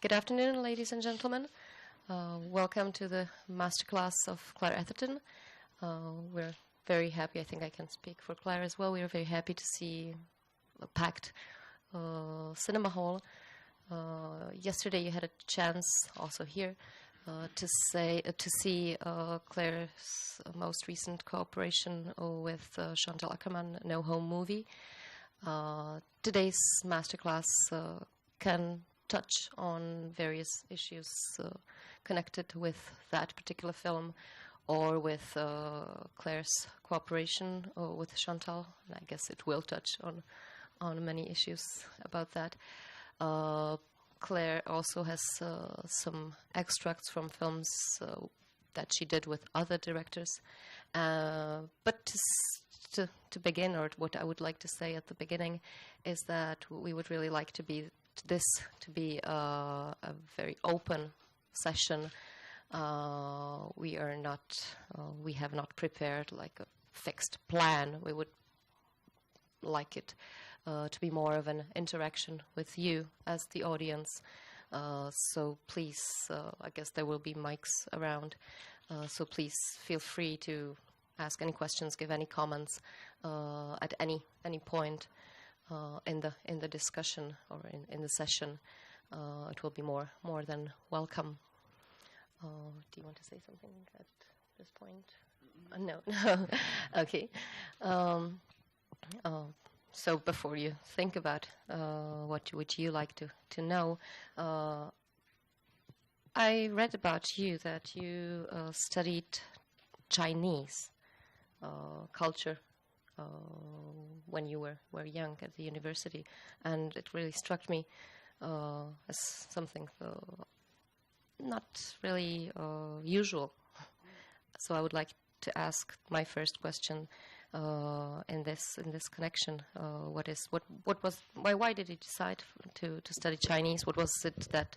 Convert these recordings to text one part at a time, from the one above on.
Good afternoon, ladies and gentlemen. Welcome to the masterclass of Claire Atherton. We're very happy, I think I can speak for Claire as well, we are very happy to see a packed cinema hall. Yesterday you had a chance, also here, to see Claire's most recent cooperation with Chantal Akerman, No Home movie. Today's masterclass can touch on various issues connected with that particular film or with Claire's cooperation with Chantal. I guess it will touch on many issues about that. Claire also has some extracts from films that she did with other directors. But to begin, or what I would like to say at the beginning, is that we would really like to be a very open session. We have not prepared like a fixed plan. We would like it to be more of an interaction with you as the audience. So please, I guess there will be mics around. So please feel free to ask any questions, give any comments at any point. In the discussion or in the session, it will be more than welcome. Do you want to say something at this point? No. Okay. So before you think about what would you like to know, I read about you that you studied Chinese culture when you were young at the university, and it really struck me as something not really usual. So I would like to ask my first question in this connection. Why did you decide to study Chinese? What was it that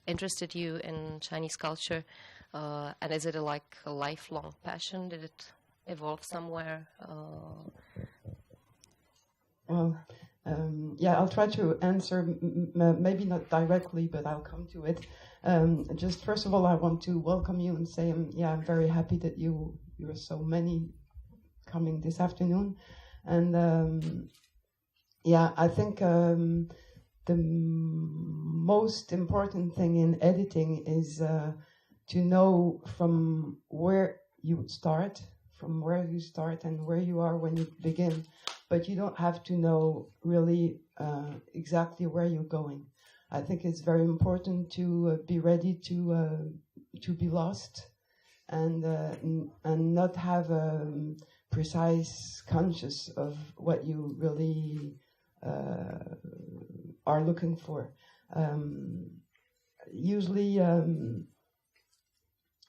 interested you in Chinese culture? And is it a lifelong passion? Did it evolve somewhere? Well, yeah, I'll try to answer, maybe not directly, but I'll come to it. Just first of all, I want to welcome you and say, I'm very happy that you are so many coming this afternoon. And I think the most important thing in editing is to know from where you start and where you are when you begin, but you don't have to know really exactly where you're going. I think it's very important to be ready to be lost and not have a precise conscious of what you really are looking for. Usually,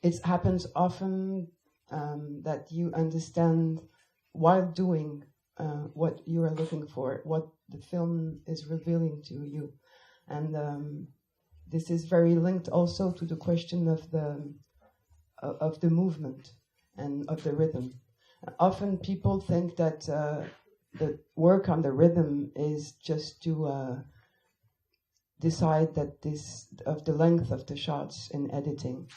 it happens often that you understand while doing what you are looking for, what the film is revealing to you. And this is very linked also to the question of the movement and of the rhythm. Often people think that the work on the rhythm is just to decide that of the length of the shots in editing.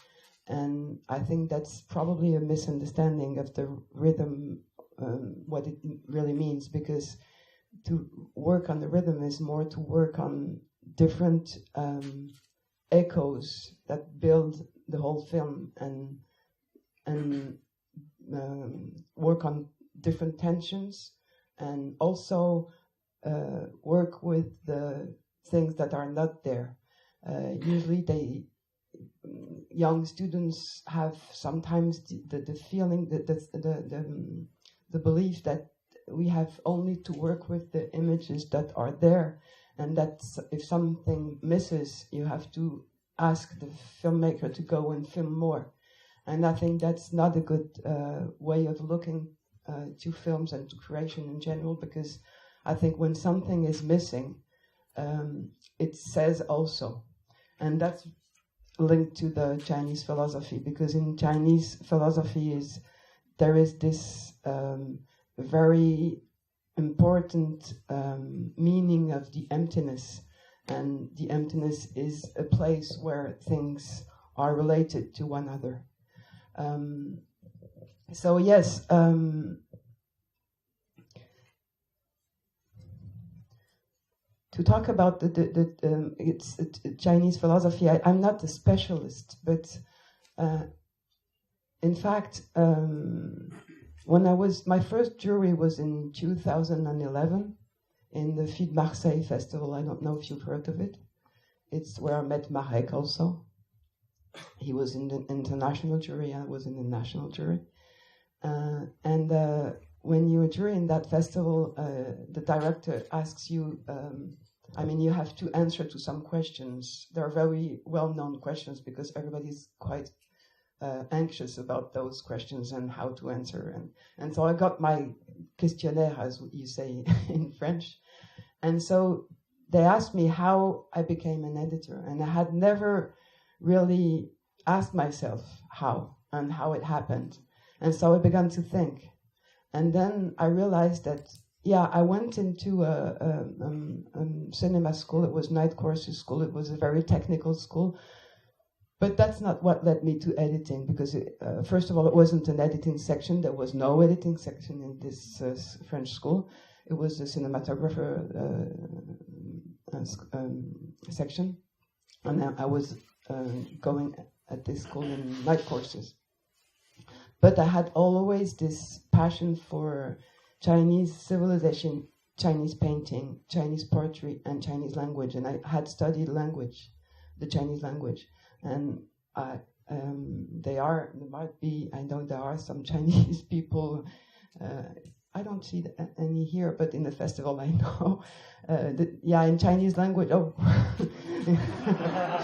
And I think that's probably a misunderstanding of the rhythm, what it really means, because to work on the rhythm is more to work on different echoes that build the whole film and work on different tensions, and also work with the things that are not there. Usually young students have sometimes the feeling that the belief that we have only to work with the images that are there, and that if something misses, you have to ask the filmmaker to go and film more. And I think that's not a good way of looking to films and to creation in general, because I think when something is missing, it says also. And that's linked to the Chinese philosophy, because in Chinese philosophy there is this very important meaning of the emptiness, and the emptiness is a place where things are related to one another. So yes, to talk about it's Chinese philosophy, I'm not a specialist, but in fact, my first jury was in 2011 in the Film Marseille Festival. I don't know if you've heard of it. It's where I met Marek also. He was in the international jury, I was in the national jury. And when you're a jury in that festival, the director asks you, you have to answer to some questions. They're very well-known questions because everybody's quite anxious about those questions and how to answer. And so I got my questionnaire, as you say in French. And so they asked me how I became an editor. And I had never really asked myself how and how it happened. And so I began to think. And then I realized that, I went into a cinema school. It was night courses school. It was a very technical school. But that's not what led me to editing, because first of all, it wasn't an editing section. There was no editing section in this French school. It was a cinematographer section. And I was going at this school in night courses. But I had always this passion for Chinese civilization, Chinese painting, Chinese poetry, and Chinese language. And I had studied language, the Chinese language. And I know there are some Chinese people, I don't see any here, but in the festival I know. In Chinese language,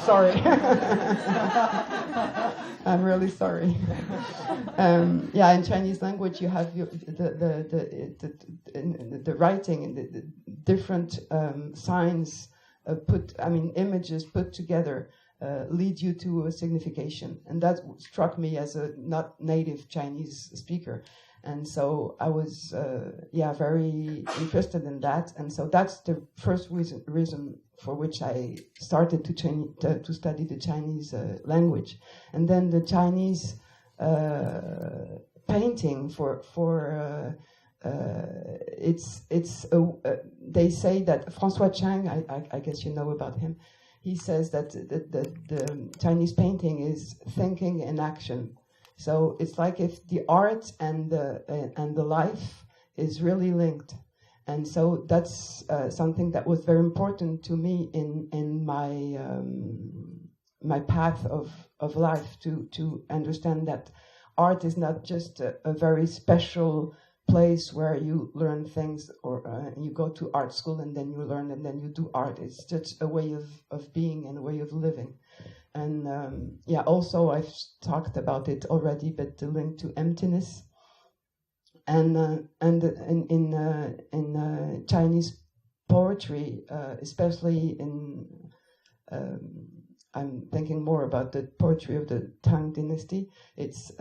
sorry. I'm really sorry. In Chinese language you have the writing and the different signs images put together lead you to a signification. And that struck me as a not native Chinese speaker. And so I was, very interested in that. And so that's the first reason for which I started to study the Chinese language. And then the Chinese painting they say that François Chang, I guess you know about him, he says that the Chinese painting is thinking in action. So it's like if the art and the life is really linked, and so that's something that was very important to me in my my path of life, to understand that art is not just a very special place where you learn things, or you go to art school and then you learn and then you do art. It's just a way of being and a way of living. And also I've talked about it already, but the link to emptiness, and in Chinese poetry, especially in I'm thinking more about the poetry of the Tang Dynasty. It's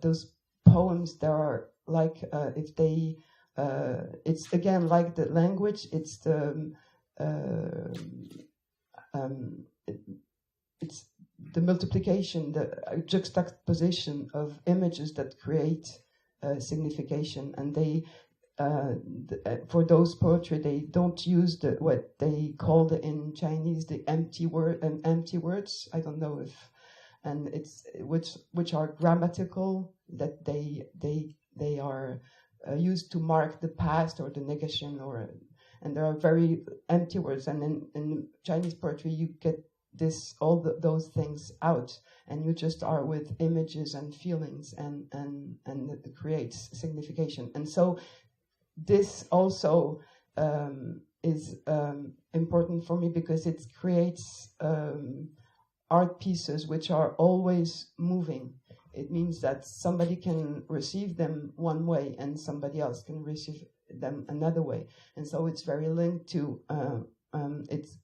those poems that are like it's again like the language. It's it's the multiplication, the juxtaposition of images that create signification. And they, for those poetry, they don't use what they call in Chinese the empty words. I don't know if, and it's which are grammatical, that they are used to mark the past or the negation, and there are very empty words. And in Chinese poetry, you get those things out, and you just are with images and feelings, and it creates signification. And so this also is important for me, because it creates art pieces which are always moving. It means that somebody can receive them one way and somebody else can receive them another way. And so it's very linked to it's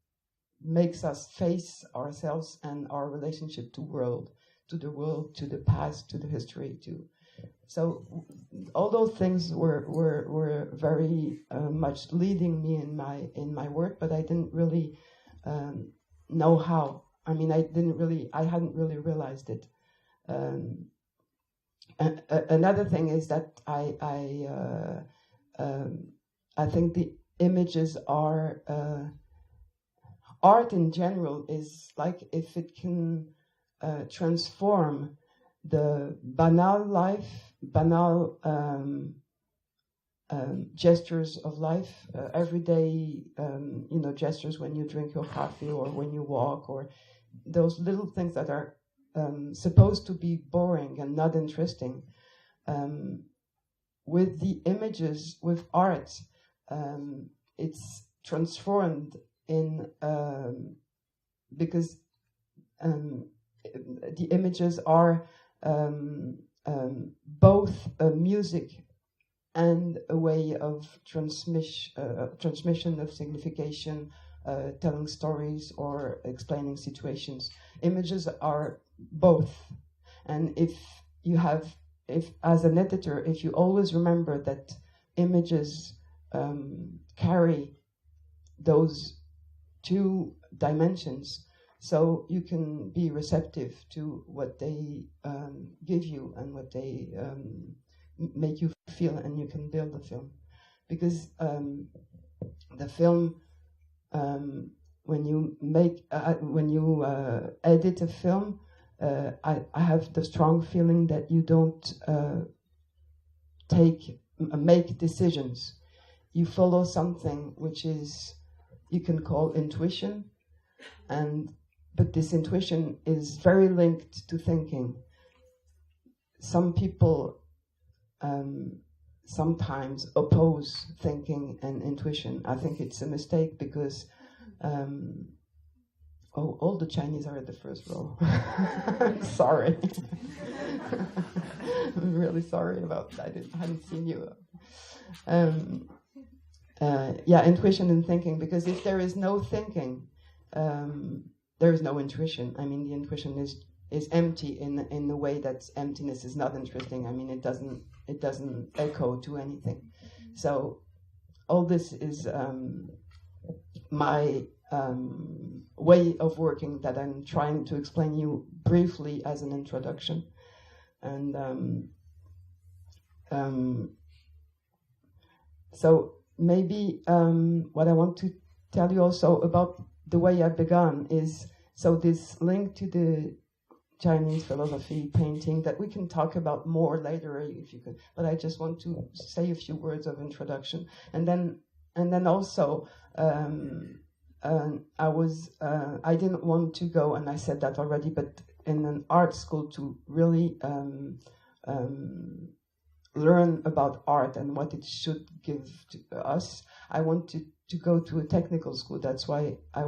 makes us face ourselves and our relationship to the world, to the past, to the history, so all those things were very much leading me in my work, but I didn't really know how. I mean, I hadn't really realized it. Another thing is that I think the images are art in general is like if it can transform the banal life, banal gestures of life, everyday gestures when you drink your coffee or when you walk, or those little things that are supposed to be boring and not interesting. With the images, with art, it's transformed in because the images are both music and a way of transmission of signification, telling stories or explaining situations. Images are both, and if as an editor, if you always remember that images carry those two dimensions, so you can be receptive to what they give you and what they make you feel, and you can build the film. Because the film, when you edit a film, I have the strong feeling that you don't make decisions. You follow something which is, you can call intuition, but this intuition is very linked to thinking. Some people sometimes oppose thinking and intuition. I think it's a mistake because all the Chinese are at the first row. I'm sorry. I'm really sorry about that. I hadn't seen you. Intuition and thinking, because if there is no thinking, there is no intuition. I mean, the intuition is empty in the way that emptiness is not interesting. I mean, it doesn't echo to anything. So all this is my way of working that I'm trying to explain you briefly as an introduction. And so maybe what I want to tell you also about the way I began is, so this link to the Chinese philosophy painting that we can talk about more later if you could, but I just want to say a few words of introduction. And then also I didn't want to go, and I said that already, but in an art school to really learn about art and what it should give to us. I wanted to go to a technical school. That's why I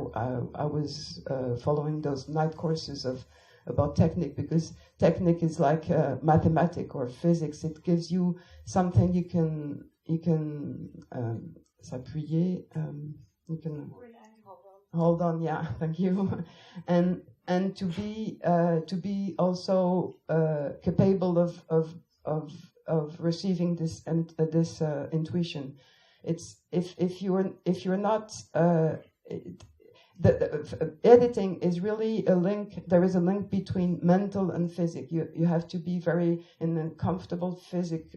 was following those night courses about technique, because technique is like mathematics or physics. It gives you something you can s'appuyer. You can hold on. Yeah, thank you. And to be also capable of receiving this and this intuition. It's if you're not the editing is really a link. There is a link between mental and physic. You have to be very in a comfortable physic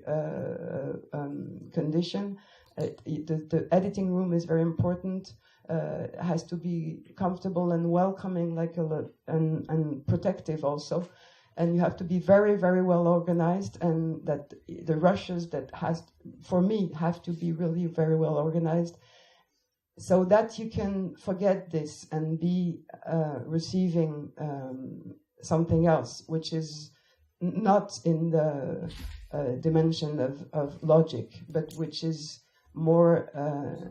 condition. The editing room is very important. It has to be comfortable and welcoming, and protective also. And you have to be very, very well organized, and that the rushes for me have to be really very well organized, so that you can forget this and be receiving something else, which is not in the dimension of logic, but which is more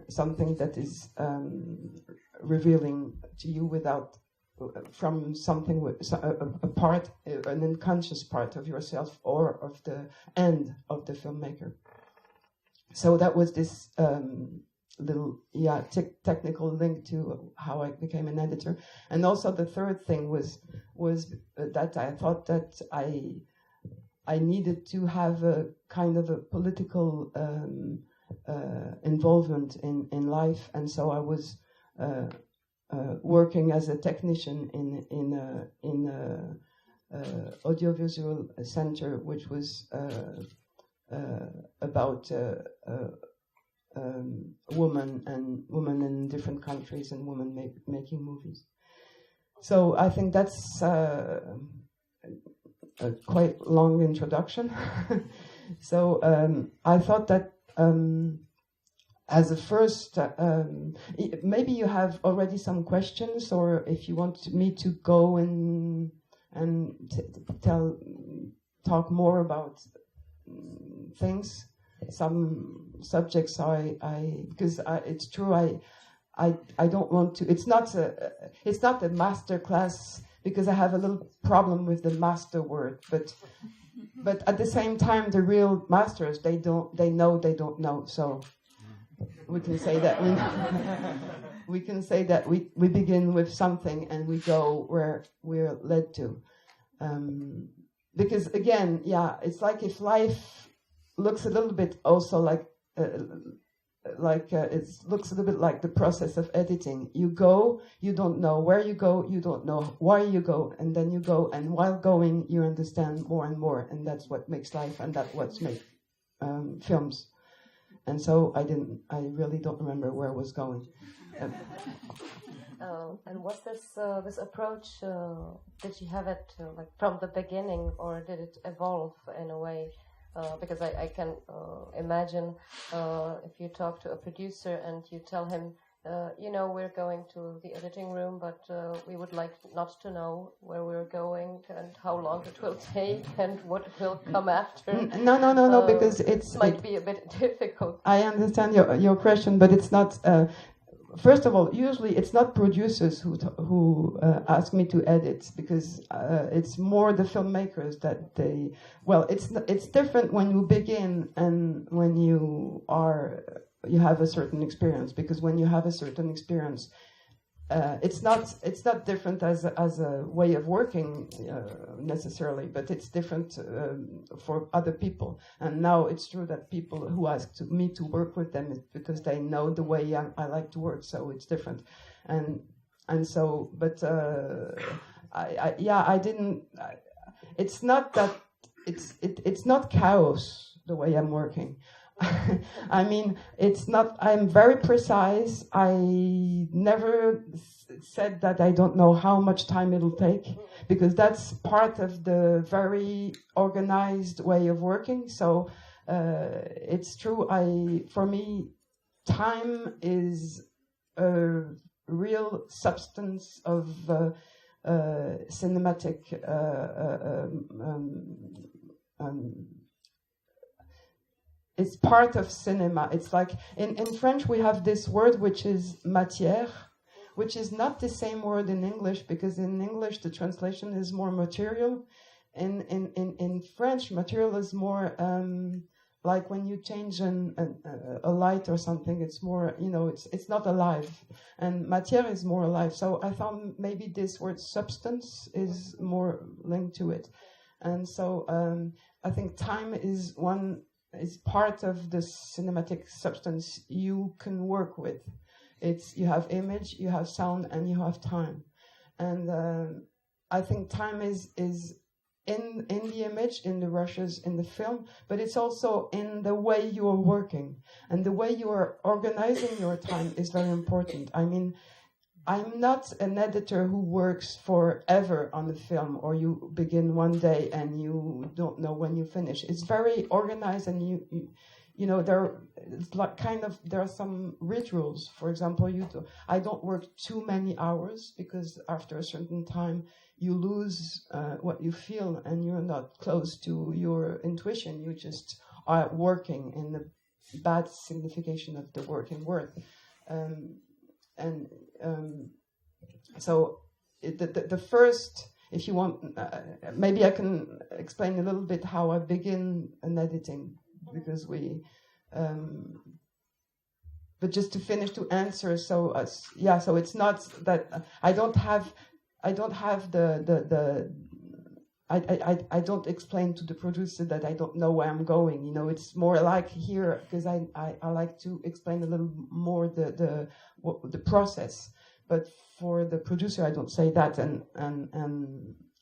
something that is revealing to you from something with a part, an unconscious part of yourself or of the end of the filmmaker. So that was this little technical link to how I became an editor. And also the third thing was that I thought that I needed to have a kind of a political involvement in life, and so I was working as a technician in a audiovisual center, which was about women in different countries and women making movies. So I think that's a quite long introduction. So I thought that as a first, maybe you have already some questions, or if you want me to go and talk more about things, some subjects because it's true I don't want to. It's not a master class, because I have a little problem with the master word, but at the same time, the real masters, they know they don't know. So we can say that we begin with something and we go where we're led to. Because again, it's like if life looks a little bit also like it looks a little bit like the process of editing. You go, you don't know where you go, you don't know why you go, and then you go, and while going, you understand more and more, and that's what makes life, and that's what makes films. And so I really don't remember where I was going. And was this approach? Did you have it like from the beginning, or did it evolve in a way? Because I can imagine if you talk to a producer and you tell him, we're going to the editing room, but we would like not to know where we're going and how long it will take and what will come after. No, because it might be a bit difficult. I understand your question, but it's not. First of all, usually it's not producers who ask me to edit, because it's more the filmmakers that they. Well, it's different when you begin and when you have a certain experience, because when you have a certain experience, it's not different as a way of working necessarily, but it's different for other people. And now it's true that people who ask me to work with them is because they know the way I like to work, so it's different. And so, but I didn't. It's not that it's not chaos the way I'm working. I mean, it's not. I'm very precise. I never said that I don't know how much time it'll take, because that's part of the very organized way of working. So it's true. For me, time is a real substance of cinematic. It's part of cinema. It's like in French we have this word which is matière, which is not the same word in English, because in English the translation is more material. In French, material is more like when you change a light or something. It's more, it's not alive, and matière is more alive. So I found maybe this word substance is more linked to it, and so I think time is part of the cinematic substance you can work with. You have image, you have sound, and you have time. And I think time is in the image, in the rushes, in the film, but it's also in the way you are working. And the way you are organizing your time is very important. I mean, I'm not an editor who works forever on the film, or you begin one day and you don't know when you finish. It's very organized, and there are some rituals. For example, I don't work too many hours, because after a certain time you lose what you feel, and you're not close to your intuition. You just are working in the bad signification of the working word. So the first, if you want, maybe I can explain a little bit how I begin an editing, because but just to finish to answer. So it's not that I don't explain to the producer that I don't know where I'm going. It's more like here, because I like to explain a little more the process, But for the producer, I don't say that,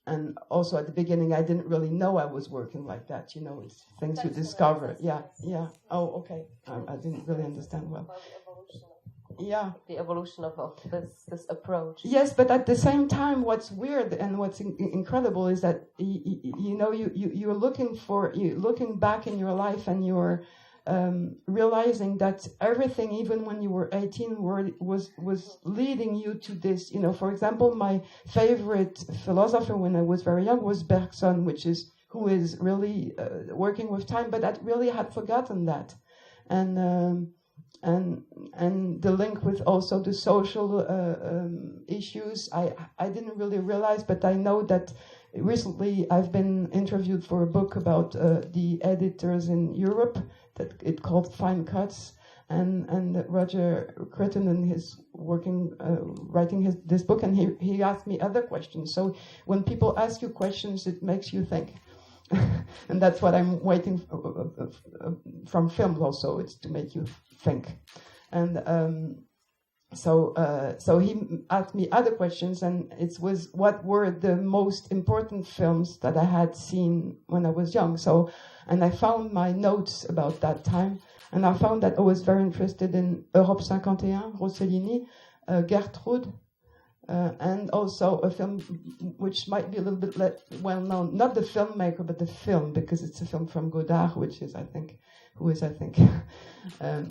and also at the beginning, I didn't really know I was working like that. You know, it's things you discover. Yeah, yeah. Oh, okay. I didn't really understand well. Yeah, the evolution of this approach. Yes, but at the same time, what's weird and what's incredible is that you're looking back in your life and you're realizing that everything, even when you were 18, was leading you to this. You know, for example, my favorite philosopher when I was very young was Bergson, who is really working with time, but I really had forgotten that, and the link with also the social issues, I didn't really realize, but I know that recently I've been interviewed for a book about the editors in Europe that it called Fine Cuts, and Roger Crittenden is writing this book, and he asked me other questions. So when people ask you questions, it makes you think. And that's what I'm waiting from film also. It's to make you think. And so he asked me other questions, and it was what were the most important films that I had seen when I was young. And I found my notes about that time, and I found that I was very interested in Europe 51, Rossellini, Gertrude, and also a film which might be a little bit well known, not the filmmaker, but the film, because it's a film from Godard, who is I think,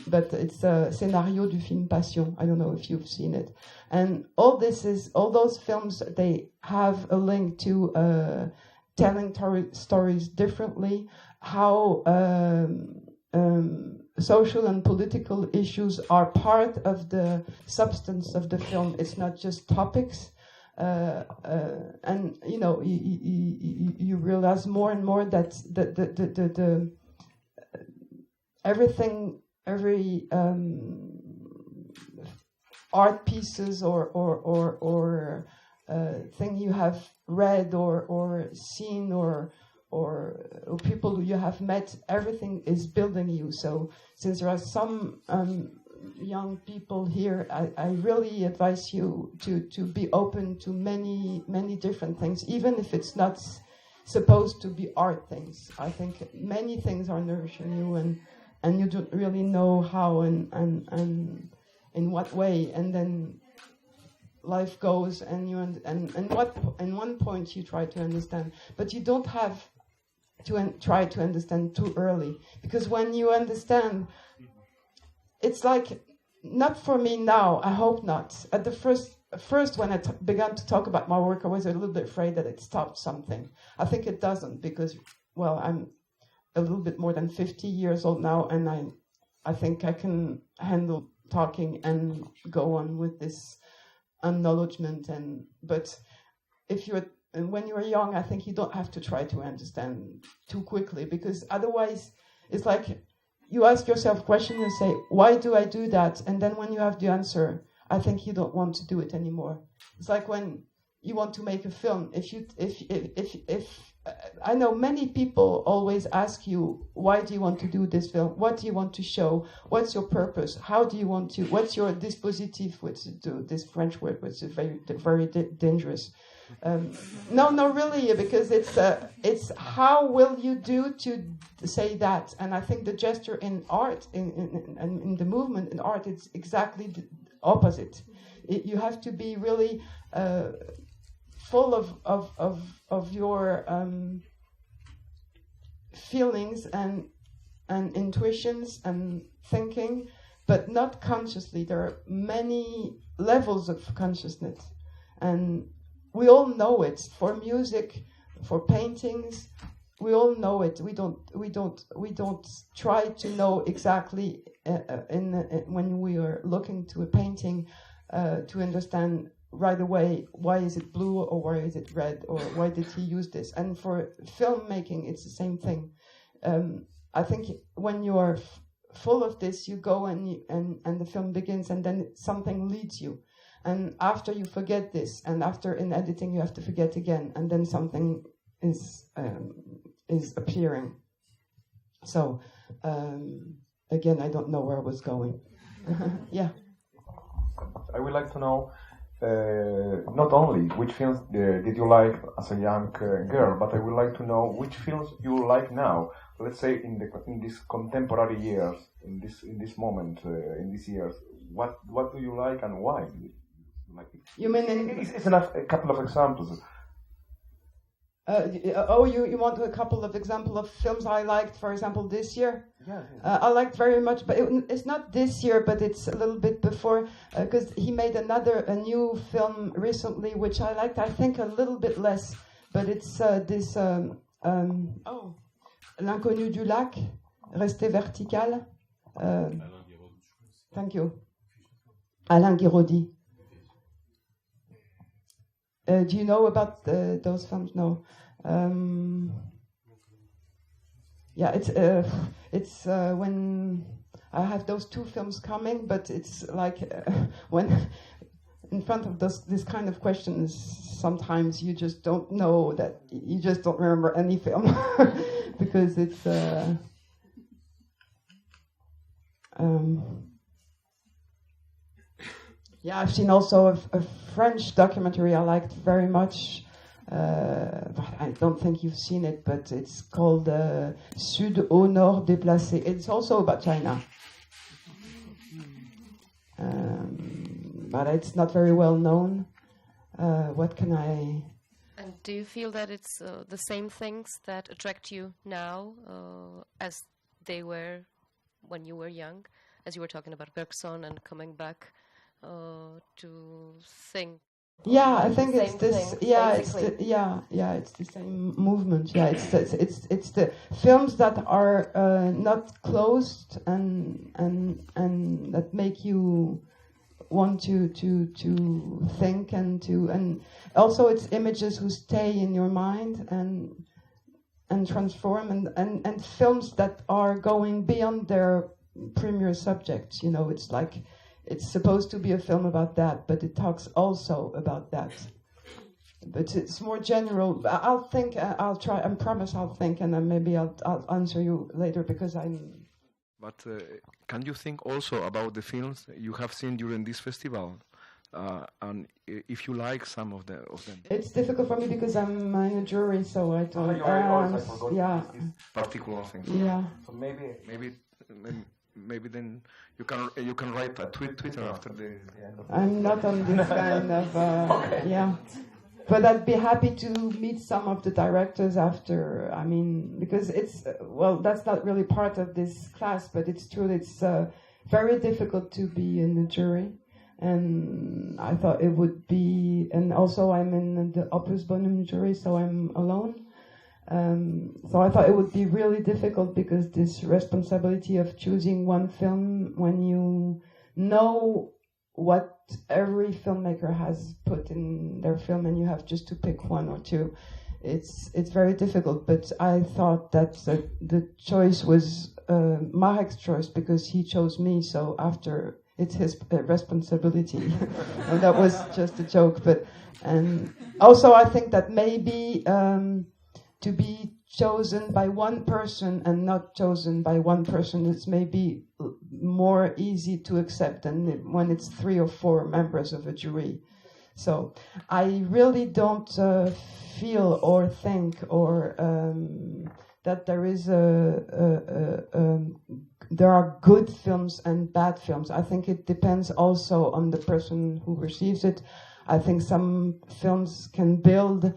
but it's a scénario du film Passion. I don't know if you've seen it. And all those films, they have a link to telling stories differently, how social and political issues are part of the substance of the film. It's not just topics. And you know, you realize more and more that the every art pieces or thing you have read or seen or people you have met, everything is building you. So since there are some young people here, I really advise you to be open to many different things, even if it's not supposed to be art things. I think many things are nourishing you, and you don't really know how and in what way, and then life goes, and in one point you try to understand, but you don't have to try to understand too early, because when you understand, it's like, not for me now, I hope not. At the first when I began to talk about my work, I was a little bit afraid that it stopped something. I think it doesn't, because, well, I'm a little bit more than 50 years old now, and I think I can handle talking and go on with this acknowledgement. But when you're young, I think you don't have to try to understand too quickly, because otherwise it's like you ask yourself questions and say, why do I do that? And then when you have the answer, I think you don't want to do it anymore. It's like when you want to make a film. If I know many people always ask you, why do you want to do this film? What do you want to show? What's your purpose? How do you want to? What's your dispositif? Which is this French word, which is very dangerous. No, really, because it's how will you do to say that? And I think the gesture in art, in the movement in art, it's exactly the opposite. You have to be really full of your feelings and intuitions and thinking, but not consciously. There are many levels of consciousness, and we all know it. For music, for paintings, we all know it. We don't try to know exactly when we are looking to a painting to understand right away why is it blue or why is it red or why did he use this. And for filmmaking, it's the same thing. I think when you are full of this, you go and the film begins, and then something leads you. And after you forget this, and after in editing you have to forget again, and then something is appearing. So again, I don't know where I was going. Yeah. I would like to know not only which films did you like as a young girl, but I would like to know which films you like now. Let's say in these contemporary years, in this moment, in these years, what do you like and why? Like it? You mean It's enough. A couple of examples. You want a couple of examples of films I liked, for example, this year? Yeah. I liked very much, but it's not this year, but it's a little bit before, because he made a new film recently, which I liked, I think, a little bit less, but it's this, L'inconnu du lac, Rester vertical. Thank you. Alain Guiraudy. Do you know about those films? No. Yeah, it's when I have those two films coming, but it's like when in front of this kind of questions, sometimes you just don't know that you just don't remember any film because it's. Yeah, I've seen also a French documentary I liked very much. I don't think you've seen it, but it's called Sud au Nord déplacé. It's also about China. But it's not very well known. What can I... And do you feel that it's the same things that attract you now as they were when you were young? As you were talking about Bergson and coming back to think. Yeah, I think it's this. Yeah, it's the same movement. Yeah, it's the films that are not closed and that make you want to think and also it's images who stay in your mind and transform and films that are going beyond their premier subjects. You know, it's like. It's supposed to be a film about that, but it talks also about that. But it's more general. I'll think. I'll try. I promise I'll think, and then maybe I'll answer you later because I'm. But can you think also about the films you have seen during this festival, and if you like some of them? It's difficult for me because I'm in a jury, so I don't. Yeah. Particular things. Yeah. So maybe then you can write a Twitter after the end of I'm not on this kind of okay. Yeah, but I'd be happy to meet some of the directors after. I mean, because it's that's not really part of this class, but it's true. It's very difficult to be in the jury, and I thought it would be. And also, I'm in the Opus Bonum jury, so I'm alone. So I thought it would be really difficult because this responsibility of choosing one film when you know what every filmmaker has put in their film and you have just to pick one or two, it's very difficult. But I thought that the choice was Marek's choice because he chose me. So after it's his responsibility, and that was just a joke. But and also I think that maybe. To be chosen by one person and not chosen by one person, it's maybe more easy to accept than when it's 3 or 4 members of a jury. So I really don't feel or think or that there is there are good films and bad films. I think it depends also on the person who receives it. I think some films can build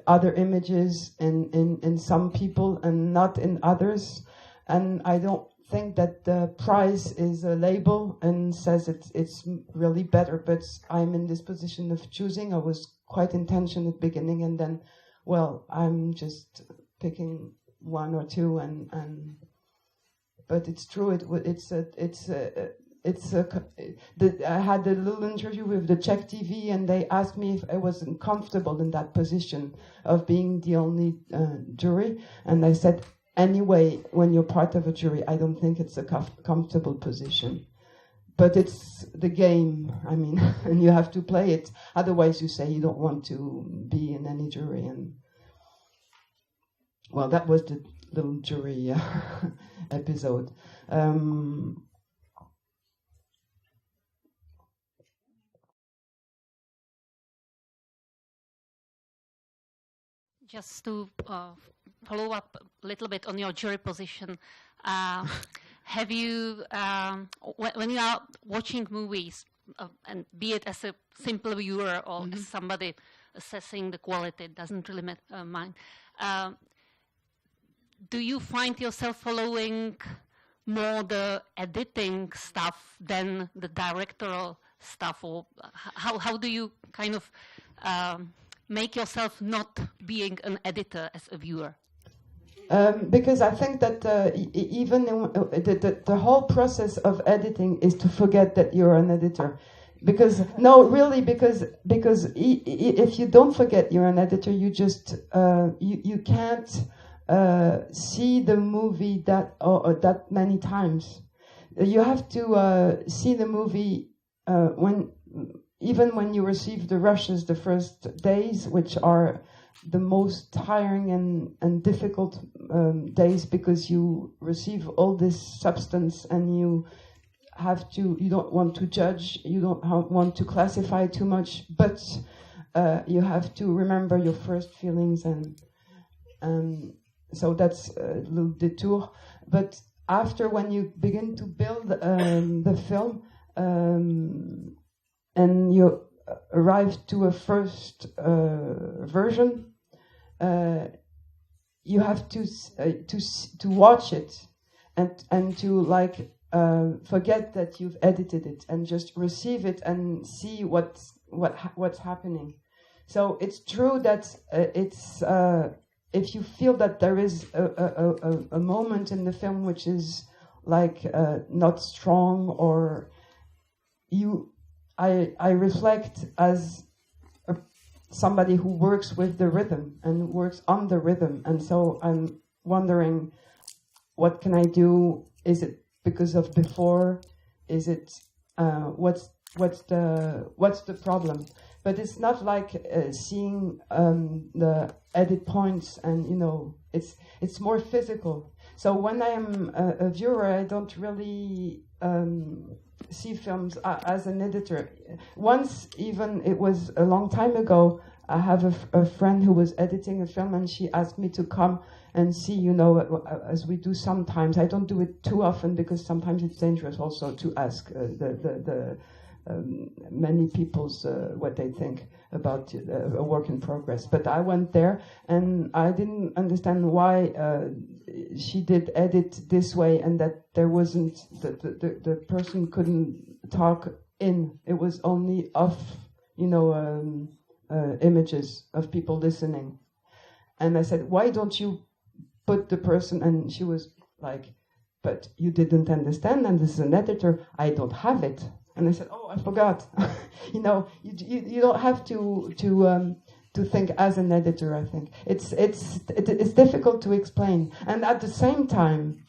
other images in some people and not in others, and I don't think that the prize is a label and says it's really better, but I'm in this position of choosing. I was quite intentional at the beginning, and then I'm just picking 1 or 2 and but it's true, I had a little interview with the Czech TV, and they asked me if I wasn't comfortable in that position of being the only jury, and I said, anyway, when you're part of a jury, I don't think it's a comfortable position. But it's the game, I mean, and you have to play it. Otherwise, you say you don't want to be in any jury. And that was the little jury episode. Just to follow up a little bit on your jury position, have you, when you are watching movies, and be it as a simple viewer or as somebody assessing the quality, it doesn't really mind, do you find yourself following more the editing stuff than the directorial stuff, or how do you kind of make yourself not being an editor as a viewer? Because I think that even the whole process of editing is to forget that you're an editor. Because no, really, because if you don't forget you're an editor, you just you can't see the movie that many times. You have to see the movie even when you receive the rushes the first days, which are the most tiring and difficult days, because you receive all this substance and you don't want to judge, you don't want to classify too much, but you have to remember your first feelings, and so that's a little detour. But after, when you begin to build the film, and you arrive to a first version, you have to watch it and to forget that you've edited it and just receive it and see what's happening. So it's true that it's if you feel that there is a moment in the film which is not strong, or I reflect as somebody who works with the rhythm and works on the rhythm, and so I'm wondering, what can I do? Is it because of before? Is it what's the problem? But it's not like seeing the edit points, and it's more physical. So when I am a viewer, I don't really see films as an editor. Once, even, it was a long time ago, I have a friend who was editing a film, and she asked me to come and see, as we do sometimes. I don't do it too often, because sometimes it's dangerous also to ask the many people's what they think about a work in progress. But I went there, and I didn't understand why she did edit this way, and that there wasn't, the person couldn't talk in. It was only off, images of people listening. And I said, why don't you put the person? And she was like, but you didn't understand, and this is an editor, I don't have it. And I said, oh, I forgot. You don't have to think as an editor. I think it's difficult to explain, and at the same time,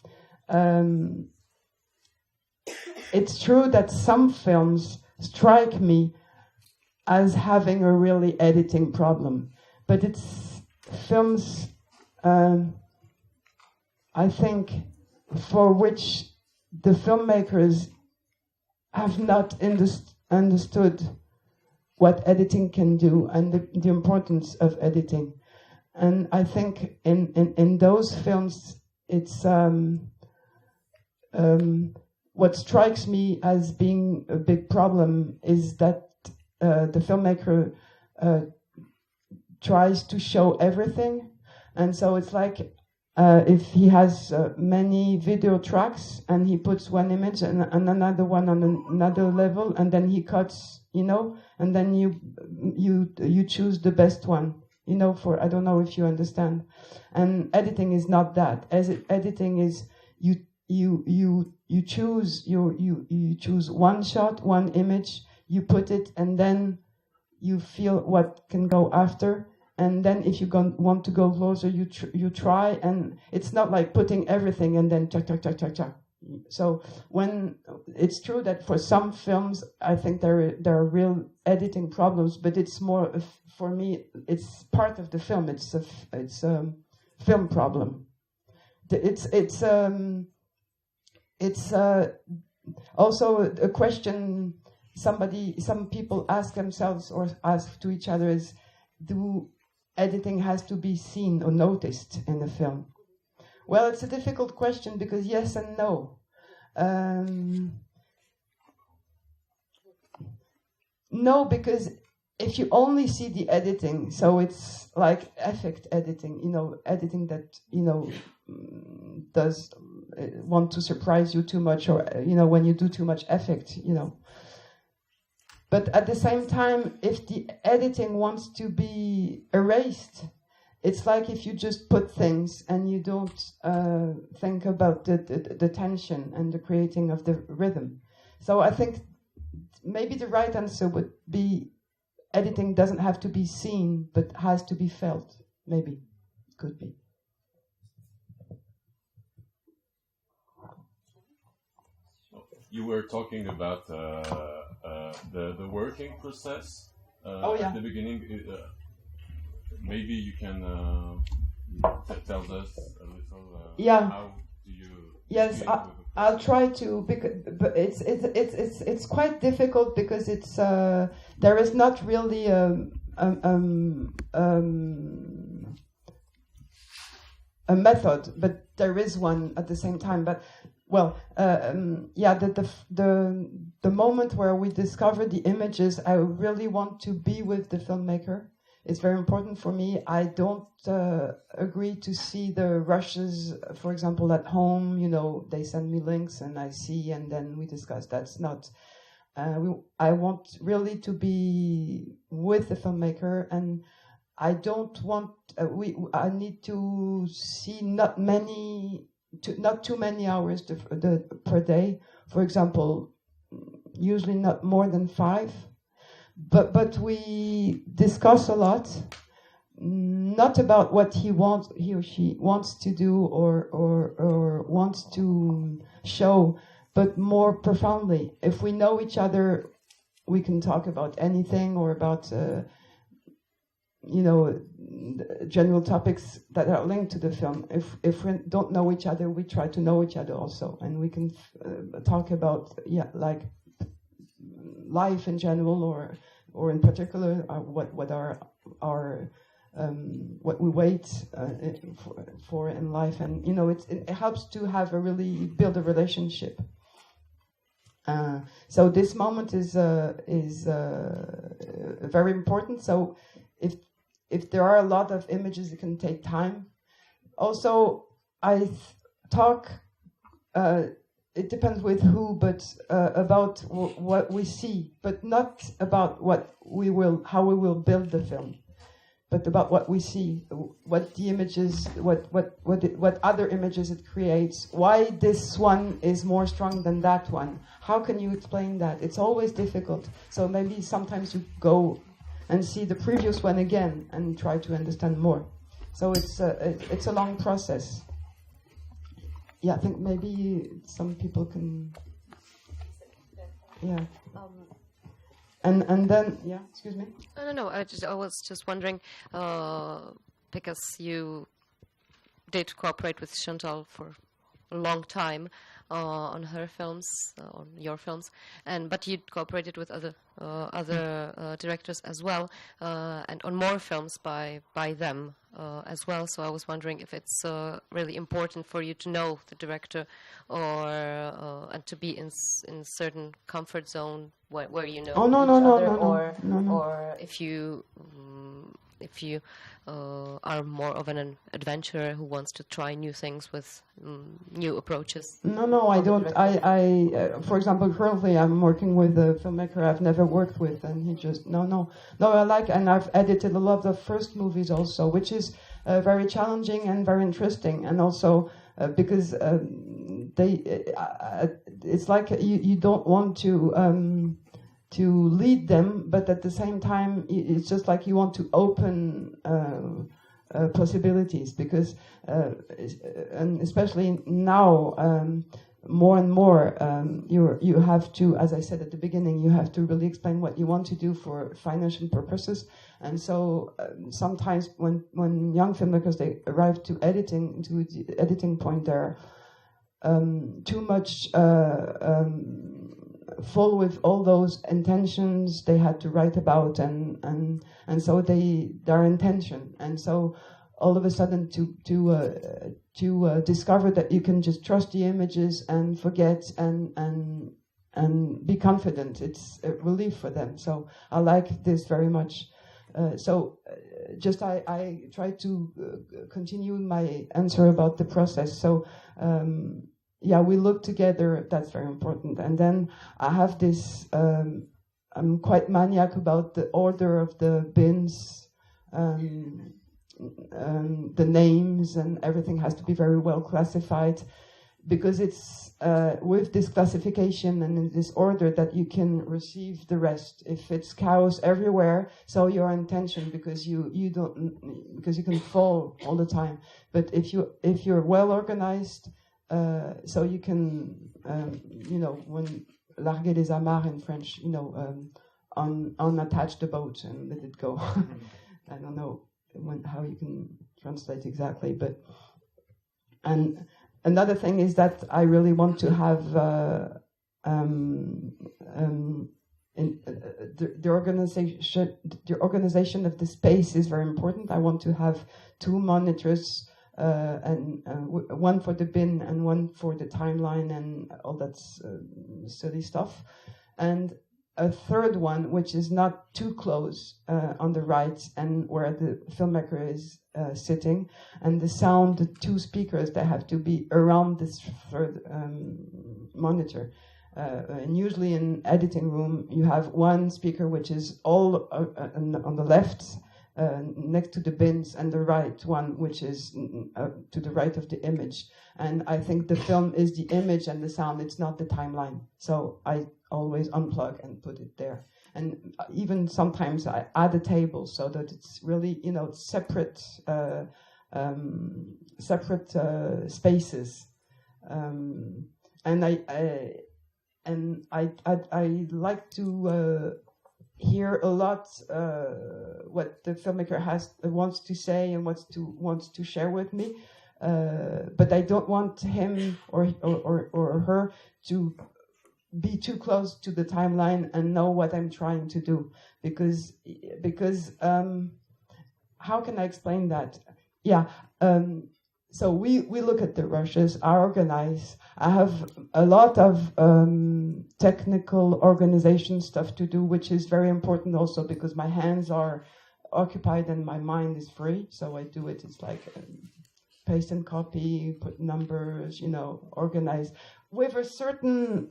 it's true that some films strike me as having a really editing problem, but it's films, I think, for which the filmmakers have not understood what editing can do, and the importance of editing. And I think in those films, it's what strikes me as being a big problem is that the filmmaker tries to show everything. And so it's like if he has many video tracks, and he puts one image and another one on another level, and then he cuts, and then you choose the best one, for, I don't know if you understand. And editing is not that. Editing is you choose one shot, one image, you put it, and then you feel what can go after. And then if you want to go closer, you try, and it's not like putting everything and then cha cha cha cha cha. So when it's true that for some films, I think there are real editing problems, but it's more for me, it's part of the film. It's a film problem. It's also a question some people ask themselves or ask to each other is, editing has to be seen or noticed in the film? Well, it's a difficult question because yes and no. No, because if you only see the editing, so it's like effect editing, you know, editing that, you know, does want to surprise you too much, or, you know, when you do too much effect, you know. But at the same time, if the editing wants to be erased, it's like if you just put things and you don't think about the tension and the creating of the rhythm. So I think maybe the right answer would be editing doesn't have to be seen, but has to be felt. Maybe. Could be. You were talking about the working process at the beginning. Maybe you can tell us a little. How do you? Yes, I'll try to, but it's quite difficult because it's there is not really a method, but there is one at the same time. But well, the moment where we discover the images, I really want to be with the filmmaker. It's very important for me. I don't agree to see the rushes, for example, at home. You know, they send me links and I see, and then we discuss. That's not. I want really to be with the filmmaker, and I don't want. I need to see not too many hours per day. For example, usually not more than 5. But we discuss a lot, not about what he or she wants to do or wants to show, but more profoundly. If we know each other, we can talk about anything or about general topics that are linked to the film. If we don't know each other, we try to know each other also, and we can talk about like life in general, or in particular, what are our what we wait for in life, and you know, it helps to have build a relationship. So this moment is very important. So if there are a lot of images, it can take time. Also, I talk. It depends with who, but about what we see, but not about how we will build the film, but about what we see, what the images, what other images it creates, why this one is more strong than that one. How can you explain that? It's always difficult. So maybe sometimes you go and see the previous one again and try to understand more. So it's a long process. Yeah, I think maybe some people can. Yeah. And then excuse me. No. I was just wondering because you did cooperate with Chantal for a long time on her films, on your films, but you cooperated with other directors as well, and on more films by them as well. So I was wondering if it's really important for you to know the director, or and to be in certain comfort zone where you know or if you are more of an adventurer who wants to try new things with new approaches. No, I don't. For example, currently I'm working with a filmmaker I've never worked with, and he just no. I like, and I've edited a lot of first movies also, which is very challenging and very interesting, and also because it's like you don't want to lead them, but at the same time, it's just like you want to open possibilities, because, and especially now, more and more, you have to, as I said at the beginning, you have to really explain what you want to do for financial purposes. And so sometimes when young filmmakers, they arrive to the editing point, they're too much full with all those intentions they had to write about, and so their intention, and so all of a sudden to discover that you can just trust the images and forget and be confident. It's a relief for them. So I like this very much. I try to continue my answer about the process. So we look together. That's very important. And then I have this. I'm quite maniac about the order of the bins. The names and everything has to be very well classified, because it's with this classification and in this order that you can receive the rest. If it's chaos everywhere, so your intention, because you can fall all the time. But if you're well organized, so you can when larguer les amarres in French, unattach the boat and let it go. I don't know how you can translate exactly, but and another thing is that I really want to have the organization of the space is very important. I want to have 2 monitors, and one for the bin and one for the timeline and all that silly stuff, and a third one which is not too close on the right and where the filmmaker is sitting, and the sound, the 2 speakers, they have to be around this third monitor. And usually in editing room you have one speaker which is all on the left next to the bins, and the right one which is to the right of the image. And I think the film is the image and the sound, it's not the timeline. So I always unplug and put it there. And even sometimes I add a table so that it's really, separate spaces. And I like to hear a lot what the filmmaker wants to say and wants to share with me. But I don't want him or her to be too close to the timeline and know what I'm trying to do, because how can I explain that? So we look at the rushes, I organize. I have a lot of technical organization stuff to do, which is very important also because my hands are occupied and my mind is free. So I do it. It's like paste and copy, put numbers, organize. With a certain,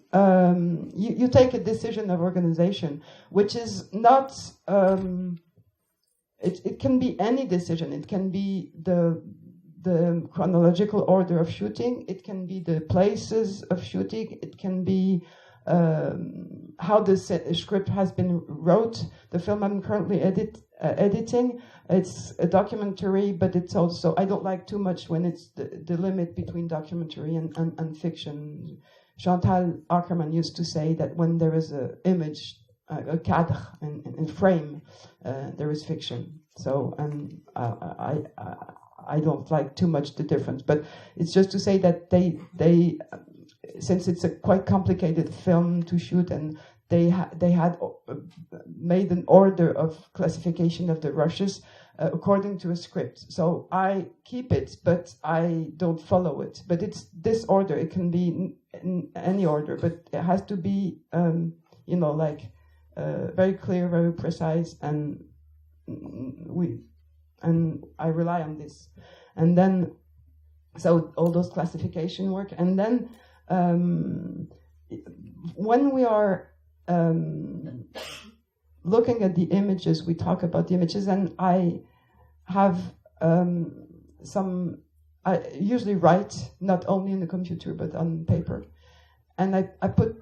you take a decision of organization, which is not, it can be any decision. It can be the chronological order of shooting. It can be the places of shooting. It can be how the script has been wrote. The film I'm currently editing, it's a documentary, but it's also, I don't like too much when it's the limit between documentary and fiction. Chantal Akerman used to say that when there is an image, a cadre, and frame, there is fiction. So, and I don't like too much the difference, but it's just to say that they since it's a quite complicated film to shoot, and they had made an order of classification of the rushes according to a script. So I keep it, but I don't follow it. But it's this order. It can be in any order, but it has to be, very clear, very precise, and I rely on this. And then, so all those classification work, and then when we are looking at the images, we talk about the images, and I have I usually write, not only in the computer, but on paper. And I put,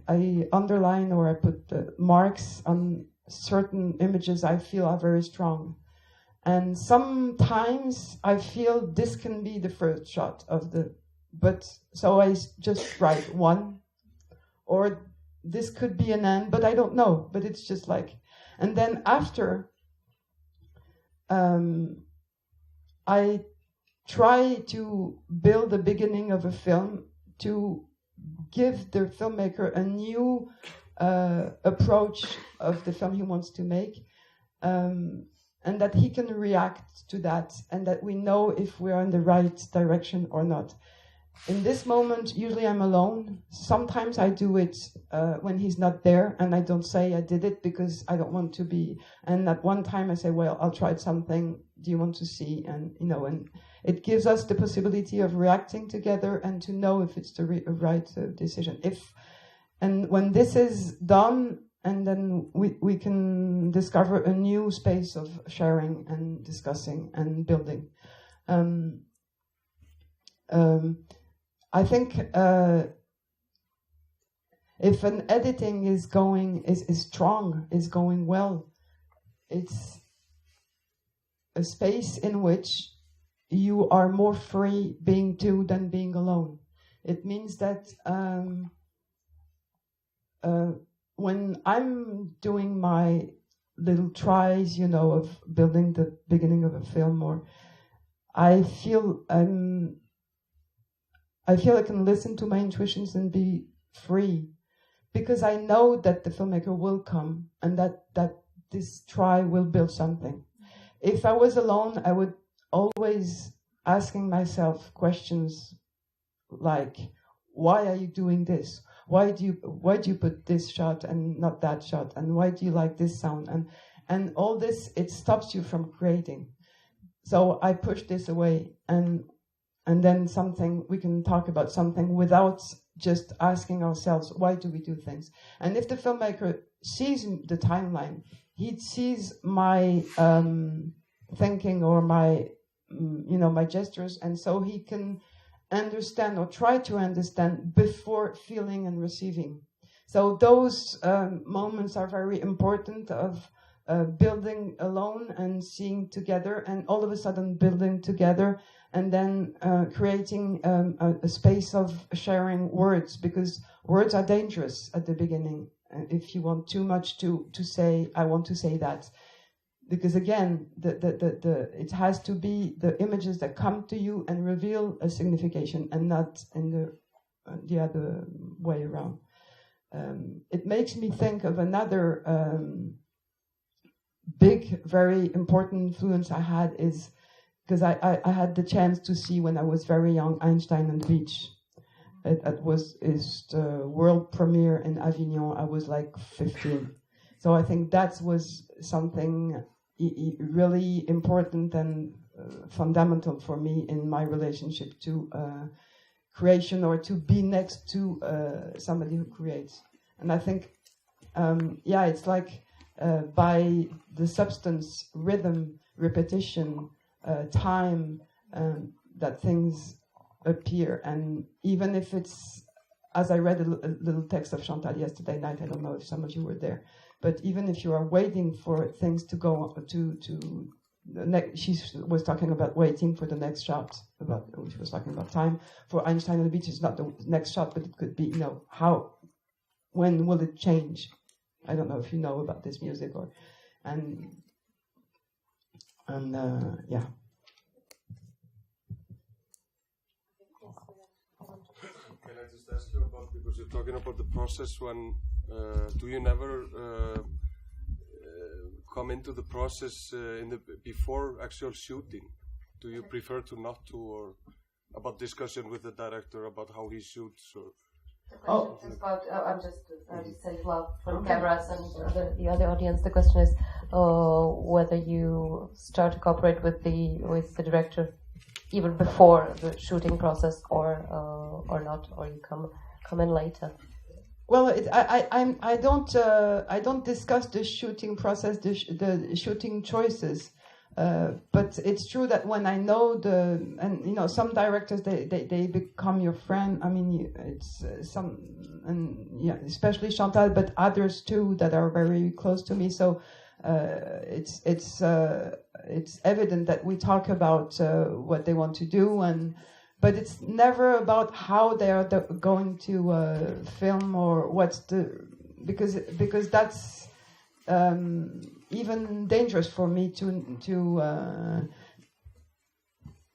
I underline or I put marks on certain images I feel are very strong. And sometimes I feel this can be the first shot of so I just write one, or this could be an end, but I don't know. But it's just like, and then after, I try to build the beginning of a film to give the filmmaker a new approach of the film he wants to make, and that he can react to that, and that we know if we are in the right direction or not. In this moment, usually I'm alone. Sometimes I do it when he's not there, and I don't say I did it because I don't want to be. And at one time I say, well, I'll try something. Do you want to see? And and it gives us the possibility of reacting together and to know if it's the right decision. And when this is done, and then we can discover a new space of sharing and discussing and building. I think if an editing is going well, it's a space in which you are more free being two than being alone. It means that when I'm doing my little tries, of building the beginning of a film, or I feel I can listen to my intuitions and be free, because I know that the filmmaker will come and that this try will build something. If I was alone, I would always asking myself questions like, why are you doing this? Why do you put this shot and not that shot? And why do you like this sound? And all this, it stops you from creating. So I push this away, and then we can talk about something without just asking ourselves, why do we do things? And if the filmmaker sees the timeline, he sees my thinking or my gestures, and so he can understand or try to understand before feeling and receiving. So those moments are very important of building alone and seeing together, and all of a sudden building together, and then creating a space of sharing words, because words are dangerous at the beginning. If you want too much to say, I want to say that, because again, it has to be the images that come to you and reveal a signification, and not in the other way around. It makes me think of another big, very important influence I had, is because I had the chance to see when I was very young Einstein on the beach. It was the world premiere in Avignon. I was like 15. So I think that was something really important and fundamental for me in my relationship to creation, or to be next to somebody who creates. And I think, it's like by the substance, rhythm, repetition, time, that things appear. And even if it's, as I read a little text of Chantal yesterday night, I don't know if some of you were there, but even if you are waiting for things to go to the next, she was talking about waiting for the next shot, she was talking about time. For Einstein on the beach, it's not the next shot, but it could be, when will it change? I don't know if you know about this music, yeah. Can I just ask you about, because you're talking about the process, when do you never come into the process before actual shooting? Do you prefer to not to, or about discussion with the director about how he shoots? Or the question is about, I'm just saying, for cameras and the other audience, the question is whether you start to cooperate with the director even before the shooting process, or not, or you come in later. Well, I don't discuss the shooting process, the shooting choices, but it's true that when I know some directors, they become your friend. I mean, it's especially Chantal, but others too that are very close to me. So it's evident that we talk about what they want to do, but it's never about how they are going to film, or because that's even dangerous for me to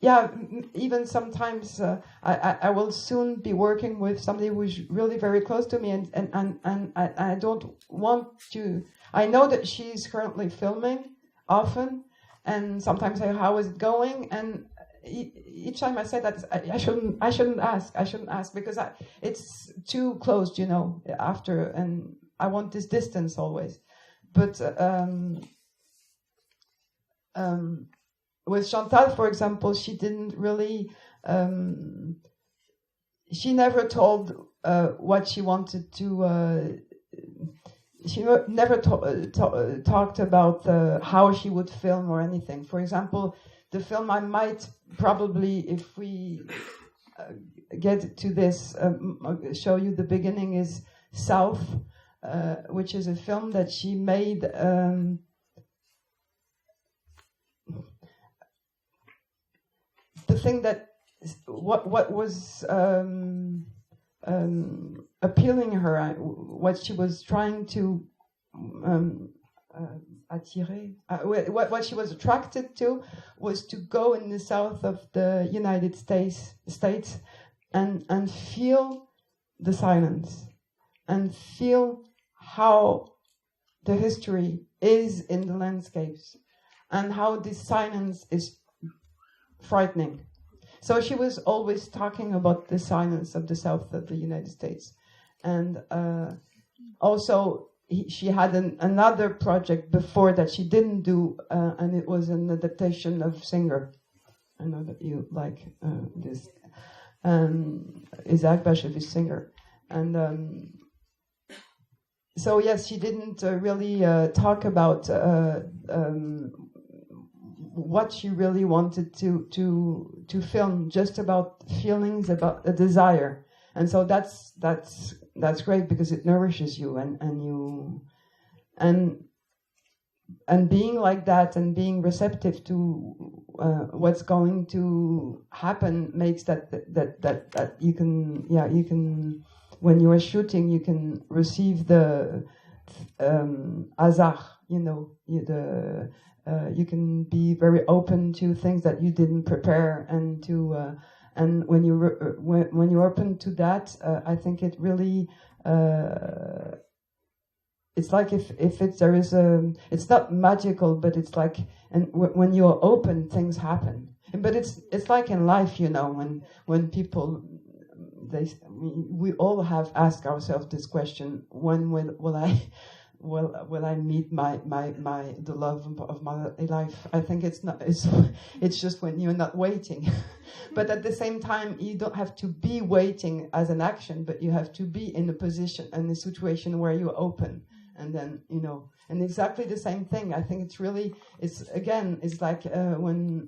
yeah, even sometimes I will soon be working with somebody who's really very close to me, and I don't want to. I know that she's currently filming often, and sometimes I say, how is it going? And each time I say that, I shouldn't ask because it's too close, you know. After, and I want this distance always, but. With Chantal, for example, she didn't really. She never told what she wanted to. She never talked about how she would film or anything. For example, the film I might probably, if we get to this, show you the beginning is South, which is a film that she made. The thing that what was appealing her, what she was trying to attirer, what she was attracted to, was to go in the south of the United States and feel the silence and feel how the history is in the landscapes and how this silence is frightening. So she was always talking about the silence of the south of the United States. And also she had another project before that she didn't do, and it was an adaptation of Singer. I know that you like this. Isaac Bashevis Singer. And so yes, she didn't really talk about what she really wanted to film, just about feelings, about a desire. And so that's great because it nourishes you and being like that and being receptive to what's going to happen makes that you can when you are shooting you can receive the hasard, you know, you can be very open to things that you didn't prepare, and to and when you're open to that, I think it really it's like if there is it's not magical, but it's like, and when you're open, things happen. But it's like in life, you know, when people we all have asked ourselves this question: when will I meet the love of my life? I think it's just when you're not waiting. But at the same time, you don't have to be waiting as an action, but you have to be in a position, in a situation where you're open. And then, you know, and exactly the same thing. I think it's like when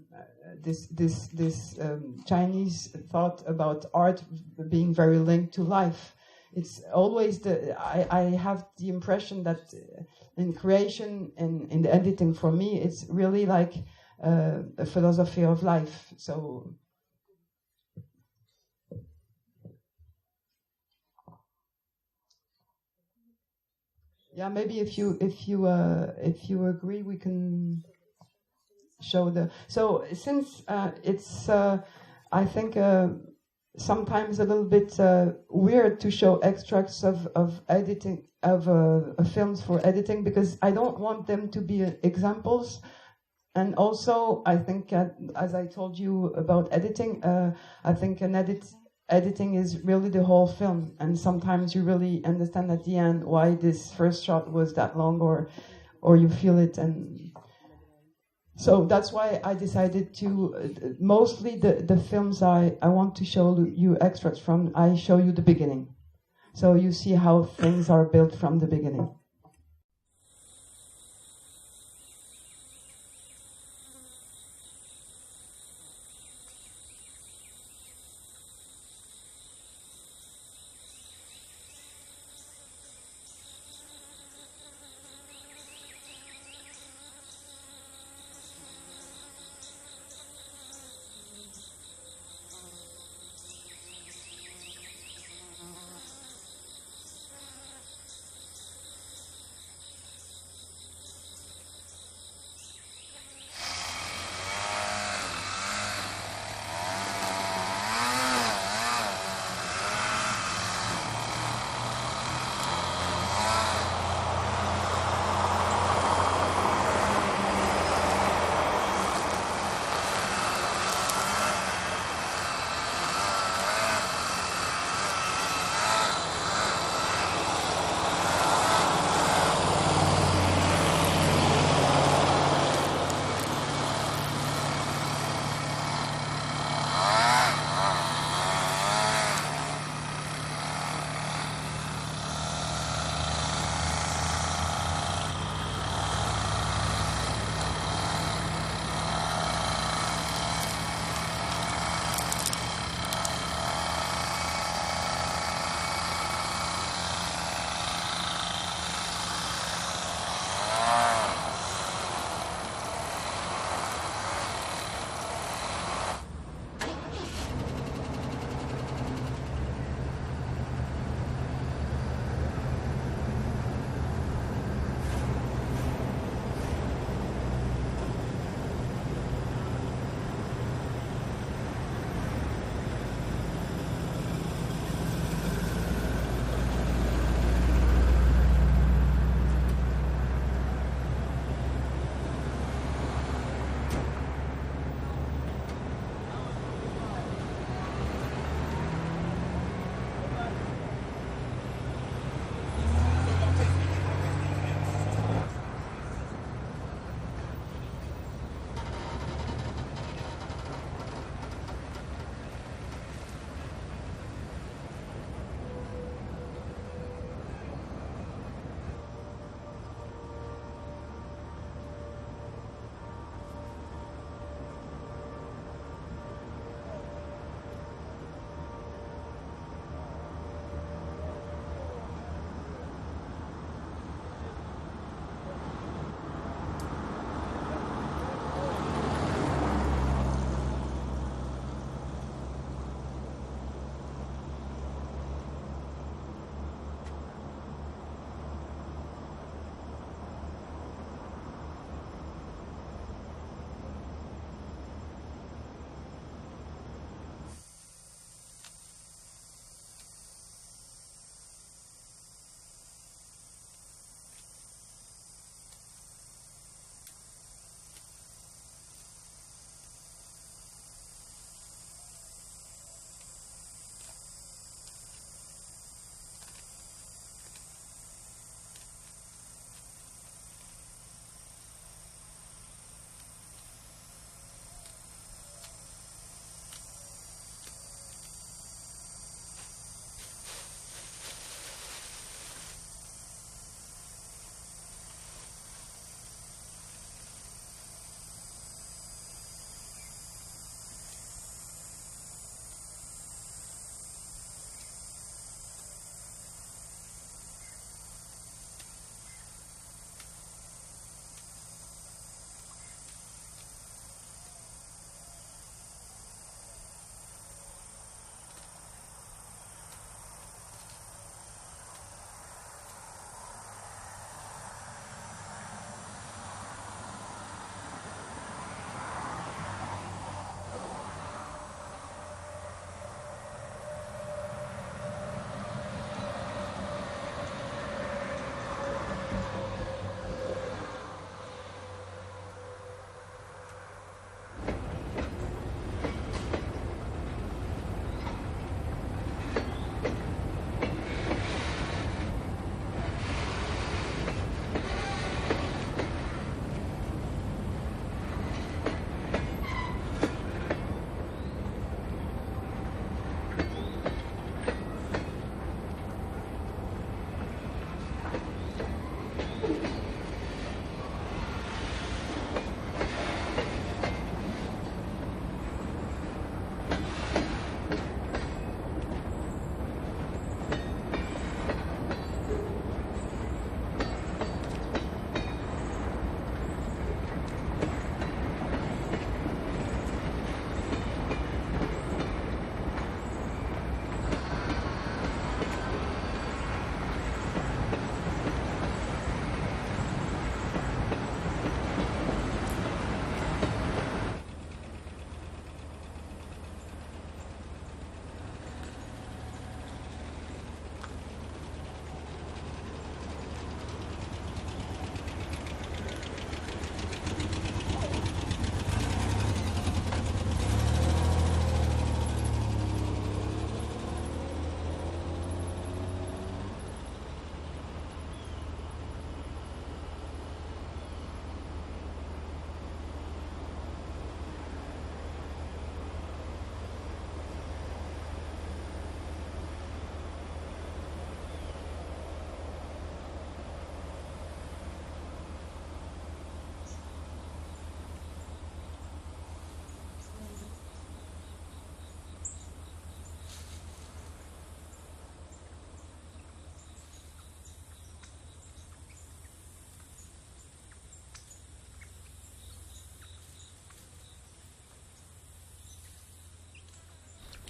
this Chinese thought about art being very linked to life. It's always I have the impression that in creation and in the editing, for me, it's really like a philosophy of life. So. Yeah, maybe if you agree, we can show the. So since it's I think sometimes a little bit weird to show extracts of editing of films for editing, because I don't want them to be examples. And also, I think as I told you about editing, I think editing is really the whole film, and sometimes you really understand at the end why this first shot was that long, or you feel it. And so that's why I decided to mostly the films I want to show you extracts from, I show you the beginning, so you see how things are built from the beginning.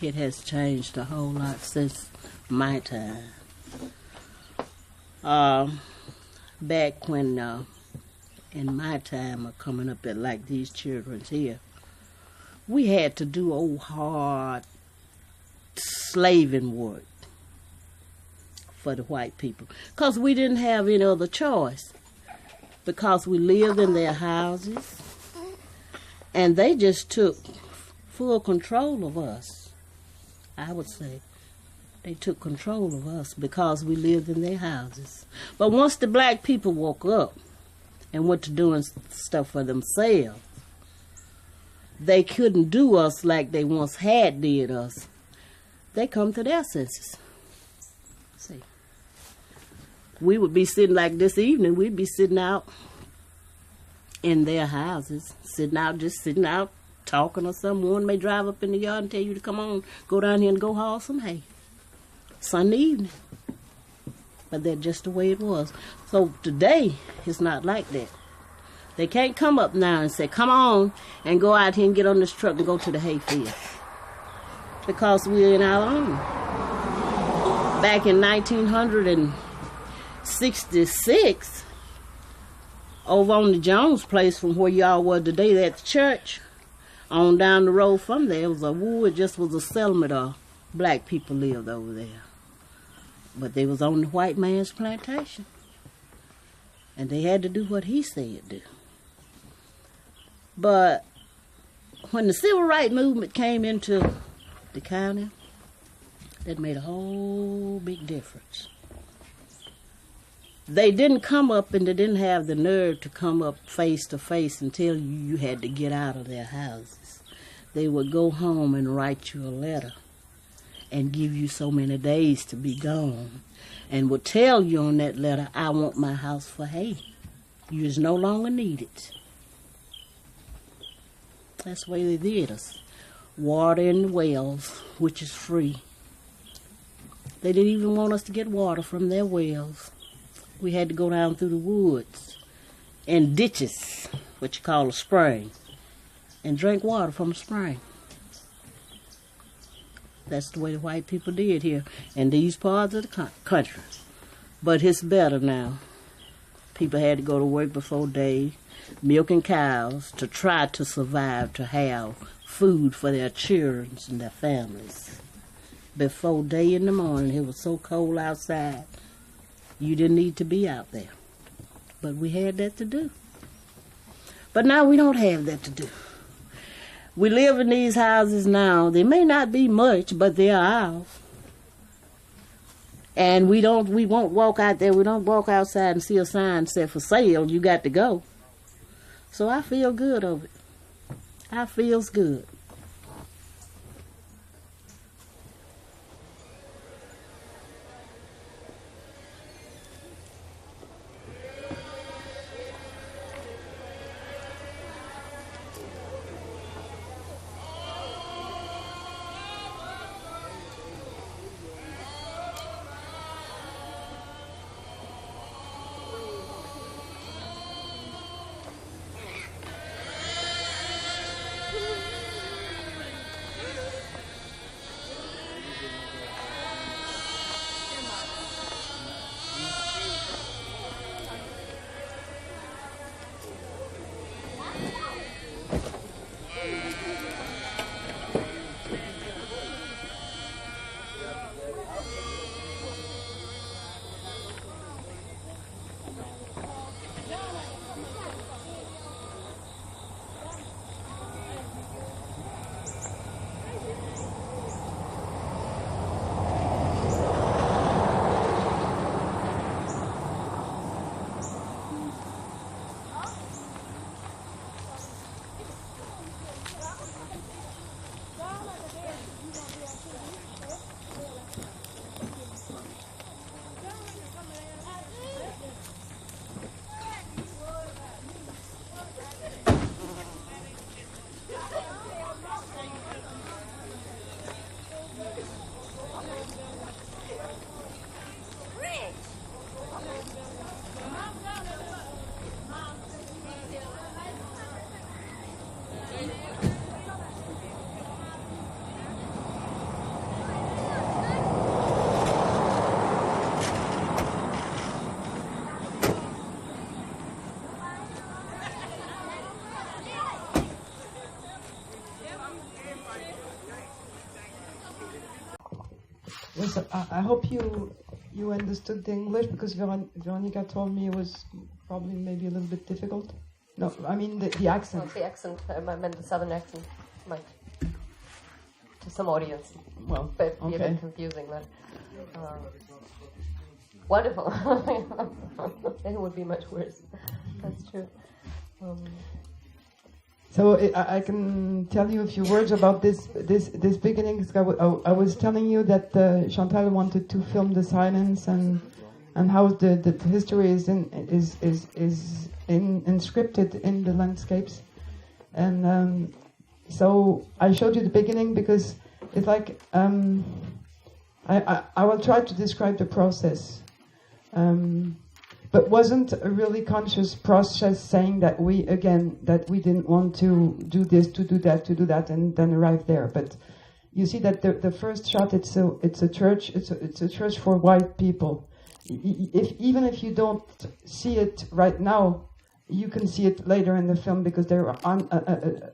it has changed a whole lot since my time. Back when, in my time of coming up at like these children's here, we had to do old hard slaving work for the white people, because we didn't have any other choice, because we lived in their houses, and they just took full control of us. I would say they took control of us because we lived in their houses. But once the black people woke up and went to doing stuff for themselves, they couldn't do us like they once had did us. They come to their senses. See, we would be sitting like this evening, we'd be sitting out in their houses, sitting out talking or something. One may drive up in the yard and tell you to come on, go down here and go haul some hay. Sunday evening. But that's just the way it was. So today, it's not like that. They can't come up now and say, come on and go out here and get on this truck and go to the hayfield, because we're in our own. Back in 1966, over on the Jones place from where y'all were today at the church, on down the road from there, it was a wood, just was a settlement of black people lived over there. But they was on the white man's plantation. And they had to do what he said do. But when the civil rights movement came into the county, that made a whole big difference. They didn't come up, and they didn't have the nerve to come up face to face and tell you had to get out of their houses. They would go home and write you a letter and give you so many days to be gone, and would tell you on that letter, I want my house for hay. You is no longer needed. That's the way they did us. Water in the wells, which is free. They didn't even want us to get water from their wells. We had to go down through the woods and ditches, what you call a spring, and drink water from a spring. That's the way the white people did here in these parts of the country. But it's better now. People had to go to work before day, milking cows to try to survive, to have food for their children and their families. Before day in the morning, it was so cold outside, you didn't need to be out there. But we had that to do. But now we don't have that to do. We live in these houses now. They may not be much, but they are ours. And we won't walk out there. We don't walk outside and see a sign said for sale. You got to go. So I feel good of it. I feels good. Yes, I hope you understood the English, because Veronica told me it was probably maybe a little bit difficult. No, I mean the accent. Well, the accent, I meant the southern accent, might to some audience. Well, but be a bit confusing then. Wonderful. It would be much worse. That's true. So I can tell you a few words about this beginning. I was telling you that Chantal wanted to film the silence and how the history is inscripted in the landscapes, and so I showed you the beginning because it's like I will try to describe the process. But wasn't a really conscious process saying that we didn't want to do this, to do that, and then arrive there. But you see that the first shot, it's a church, it's a church for white people. Even if you don't see it right now, you can see it later in the film because there are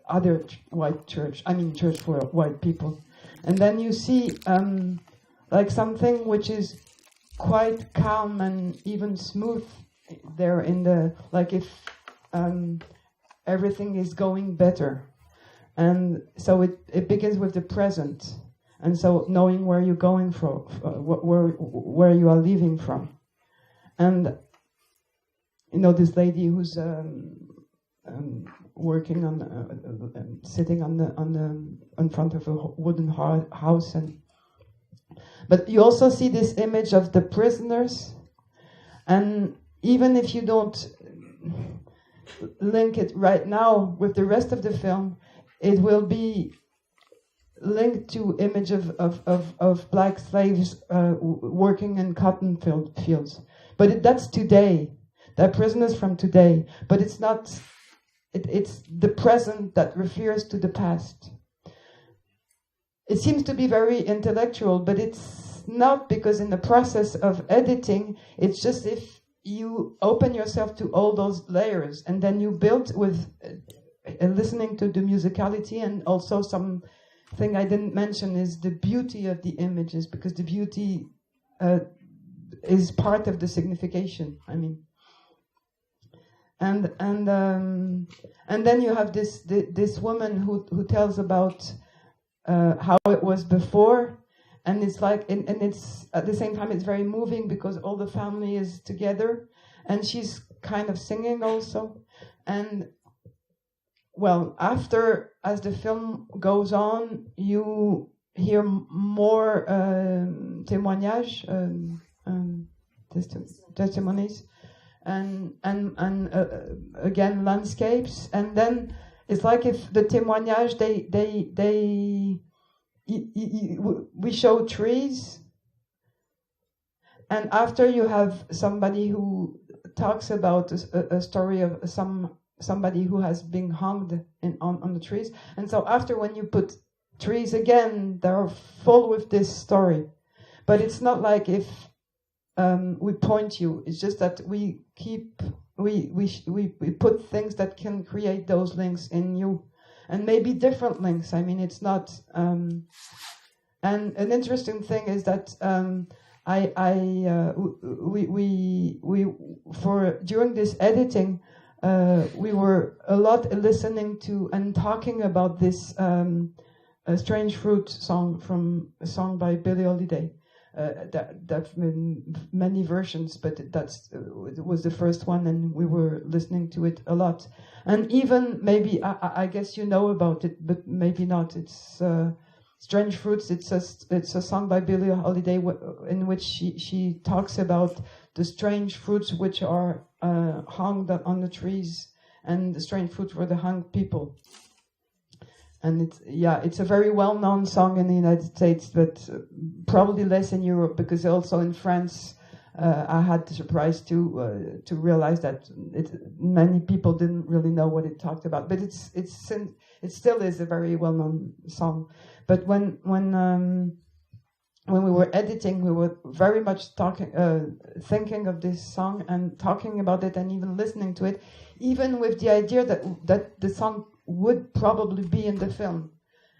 other white church for white people, and then you see like something which is quite calm and even smooth there in the, like if everything is going better. And so it begins with the present, and so knowing where you're going from, where you are leaving from. And you know, this lady who's working on sitting in front of a wooden house, but you also see this image of the prisoners, and even if you don't link it right now with the rest of the film, it will be linked to image of black slaves working in cotton fields. But that's today. They're prisoners from today. But it's not. It's the present that refers to the past. It seems to be very intellectual, but it's not, because in the process of editing, it's just if you open yourself to all those layers, and then you build with listening to the musicality, and also something I didn't mention is the beauty of the images, because the beauty is part of the signification. I mean, and then you have this woman who tells about how it was before, and it's like, and it's at the same time it's very moving because all the family is together, and she's kind of singing also. And well, after, as the film goes on, you hear more témoignages, testimonies, and again landscapes, and then it's like if the témoignage we show trees, and after you have somebody who talks about a story of somebody who has been hanged on the trees, and so after, when you put trees again, they're full with this story, but it's not like if we point you. It's just that we put things that can create those links in you, and maybe different links. I mean, it's not. And an interesting thing is that during this editing, we were a lot listening to and talking about this Strange Fruit song, a song by Billie Holiday. That's many versions, but it was the first one, and we were listening to it a lot. And even maybe I guess you know about it, but maybe not. It's Strange Fruits. It's a song by Billie Holiday in which she talks about the strange fruits which are hung on the trees, and the strange fruits were the hung people. And it's a very well-known song in the United States, but probably less in Europe, because also in France, I had the surprise to realize that many people didn't really know what it talked about. But it still is a very well-known song. But when we were editing, we were very much thinking of this song and talking about it, and even listening to it, even with the idea that the song would probably be in the film,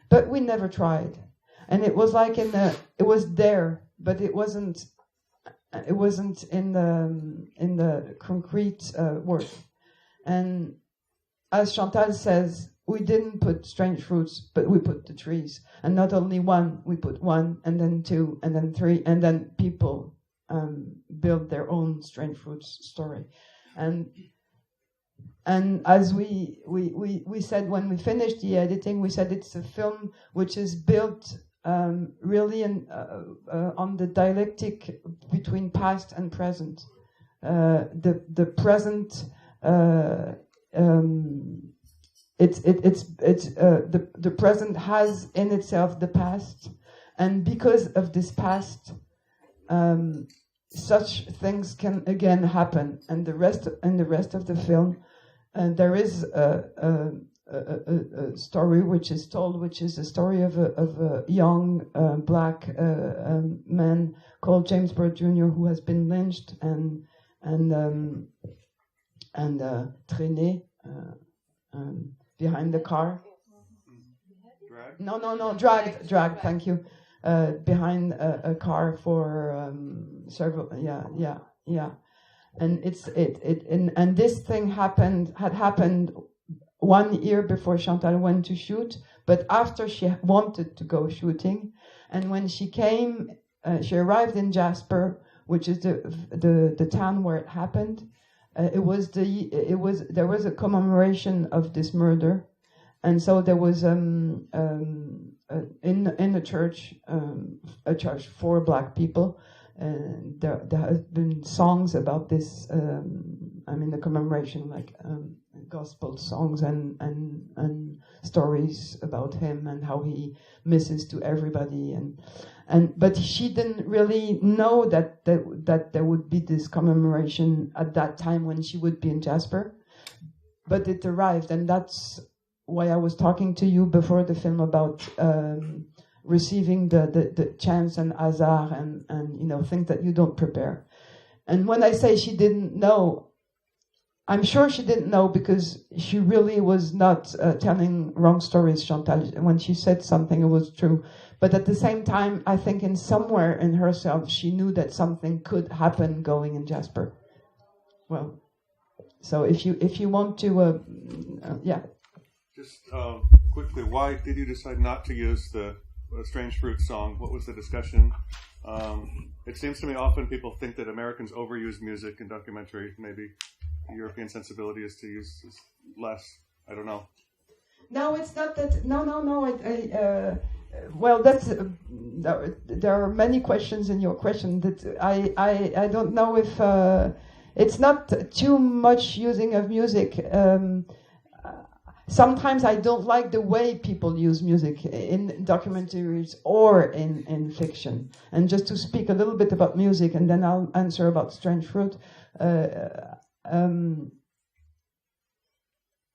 but we never tried. And it was like it was there. but it wasn't in the concrete work. And as Chantal says, we didn't put strange fruits, but we put the trees. And not only one, we put one, and then two, and then three, and then people build their own strange fruits story. And as we said when we finished the editing, we said it's a film which is built really on the dialectic between past and present. The present, the present has in itself the past, and because of this past, such things can again happen. And the rest of the film, there is a story which is told, which is a story of a young black man called James Bird Jr., who has been lynched and traîné behind the car. Dragged. Thank you. Behind a car for several. Yeah. And and this thing had happened 1 year before Chantal went to shoot, but after she wanted to go shooting, and when she came, she arrived in Jasper, which is the town where it happened. There was a commemoration of this murder, and so there was in the church a church for black people. And there have been songs about this. The commemoration, like gospel songs and stories about him and how he misses to everybody. But she didn't really know that there would be this commemoration at that time when she would be in Jasper. But it arrived, and that's why I was talking to you before the film about receiving the chance and hasard and things that you don't prepare. And when I say she didn't know, I'm sure she didn't know, because she really was not telling wrong stories, Chantal. When she said something, it was true. But at the same time, I think in somewhere in herself, she knew that something could happen going in Jasper. Well, so if you want to, yeah. Just quickly, why did you decide not to use the Strange Fruit song? What was the discussion? It seems to me often people think that Americans overuse music in documentary. Maybe the European sensibility is to use less. I don't know. No, it's not that. No. Well, that's there are many questions in your question that I don't know if it's not too much using of music. Sometimes I don't like the way people use music in documentaries or in fiction. And just to speak a little bit about music, and then I'll answer about Strange Fruit.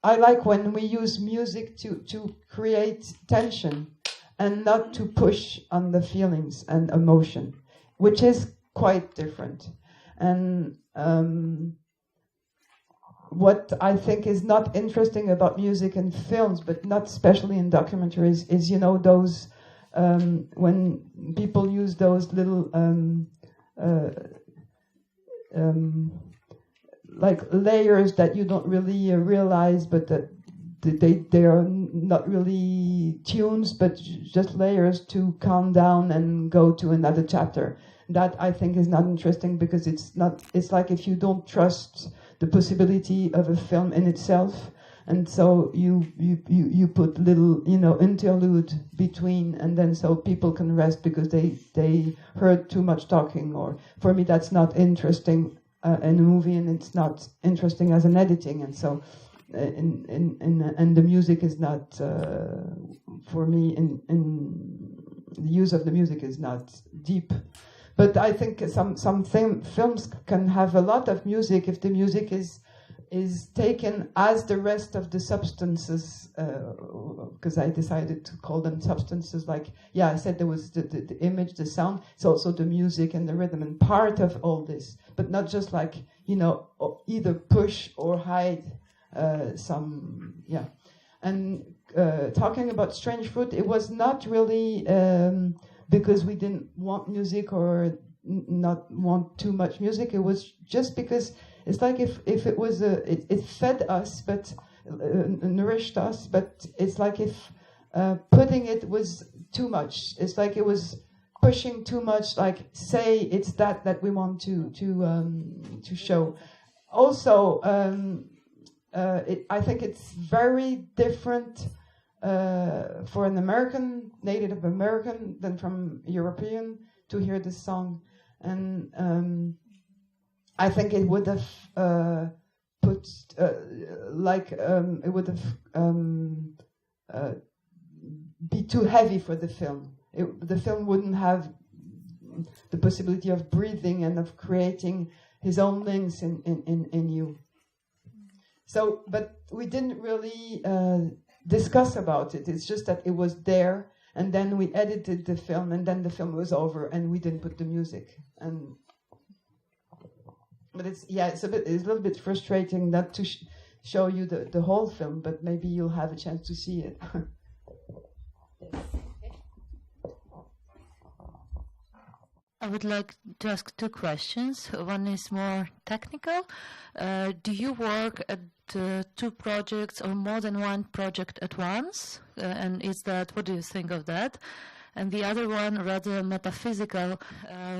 I like when we use music to create tension and not to push on the feelings and emotion, which is quite different. And what I think is not interesting about music in films, but not especially in documentaries, is those when people use those little like layers that you don't really realize, but that they are not really tunes, but just layers to calm down and go to another chapter. That I think is not interesting, because it's like if you don't trust the possibility of a film in itself, and so you put little interlude between, and then so people can rest because they heard too much talking. Or for me, that's not interesting in a movie, and it's not interesting as an editing. And so and the music is not for me in the use of the music is not deep. But I think some films can have a lot of music if the music is taken as the rest of the substances, because I decided to call them substances. Like, I said there was the image, the sound. It's also the music and the rhythm, and part of all this, but not just like, either push or hide some. And talking about Strange Fruit, it was not really because we didn't want music or not want too much music. It was just because it's like if it was it fed us, but nourished us, but it's like if putting it was too much. It's like it was pushing too much. Like, say it's that we want to show. Also, I think it's very different for an American, Native American, than from European to hear this song, and I think it would have put it would have be too heavy for the film. The film wouldn't have the possibility of breathing and of creating his own links in you. So, but we didn't really discuss about it. It's just that it was there, and then we edited the film, and then the film was over, and we didn't put the music. But it's a little bit frustrating not to show you the whole film, but maybe you'll have a chance to see it. I would like to ask two questions. One is more technical. Do you work at two projects or more than one project at once? And what do you think of that? And the other one, rather metaphysical.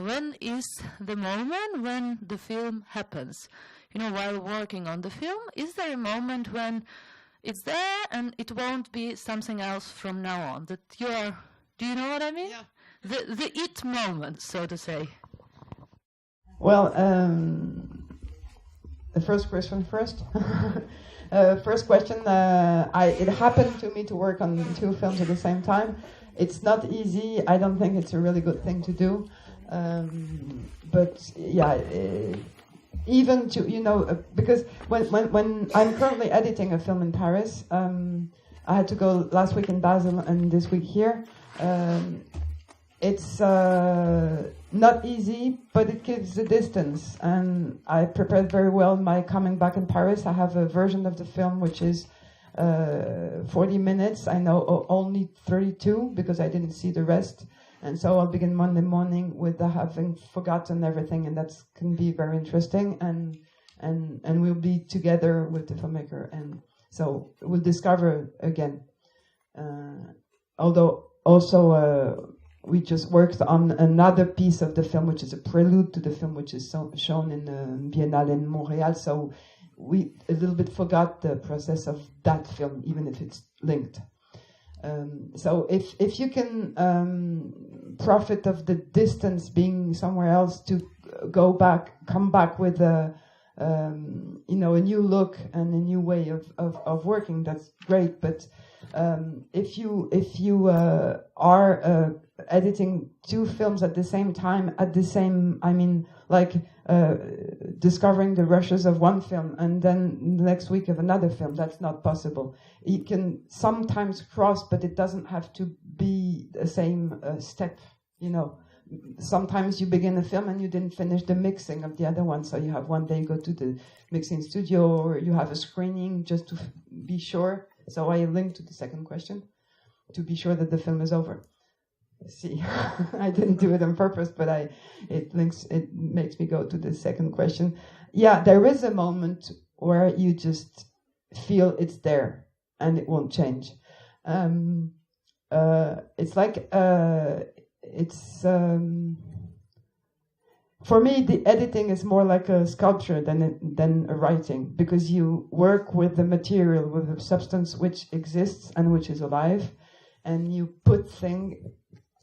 When is the moment when the film happens? You know, while working on the film, is there a moment when it's there and it won't be something else from now on? That you are, do you know what I mean? Yeah. The it moment, so to say. Well, the first question first. First question, it happened to me to work on two films at the same time. It's not easy. I don't think it's a really good thing to do. But yeah, even to, you know, because when I'm currently editing a film in Paris, I had to go last week in Basel and this week here. It's not easy, but it gives a distance, and I prepared very well my coming back in Paris. I have a version of the film which is 40 minutes. I know only 32 because I didn't see the rest, and so I'll begin Monday morning with having forgotten everything, and that can be very interesting. And we'll be together with the filmmaker, and so we'll discover again. Although also. We just worked on another piece of the film, which is a prelude to the film, which is shown in the Biennale in Montreal. So we a little bit forgot the process of that film, even if it's linked. So if you can profit of the distance being somewhere else to come back with a new look and a new way of working, that's great. But if you are editing two films at the same time, discovering the rushes of one film and then the next week of another film, that's not possible. It can sometimes cross, but it doesn't have to be the same step, you know. Sometimes you begin a film and you didn't finish the mixing of the other one, so you have one day go to the mixing studio, or you have a screening just to be sure. So I link to the second question, to be sure that the film is over. See, I didn't do it on purpose, but it makes me go to the second question. Yeah, there is a moment where you just feel it's there and it won't change. It's like for me, the editing is more like a sculpture than a writing, because you work with the material, with the substance which exists and which is alive, and you put things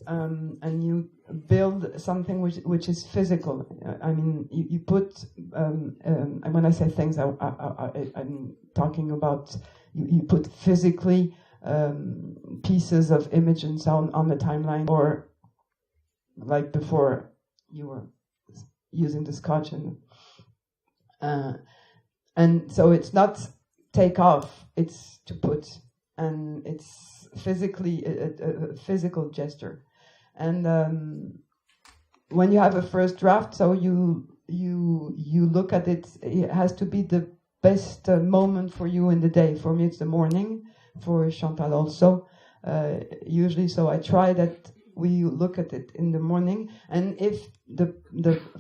and you build something which is physical. I mean, you put, and when I say things, I'm talking about you put physically pieces of image and sound on the timeline, or like before you were using the scotch, and so it's not take off, it's to put, and it's physically a physical gesture. And when you have a first draft, so you look at it, it has to be the best moment for you in the day. For me, it's the morning. For Chantal also, usually. So I try that we look at it in the morning, and if the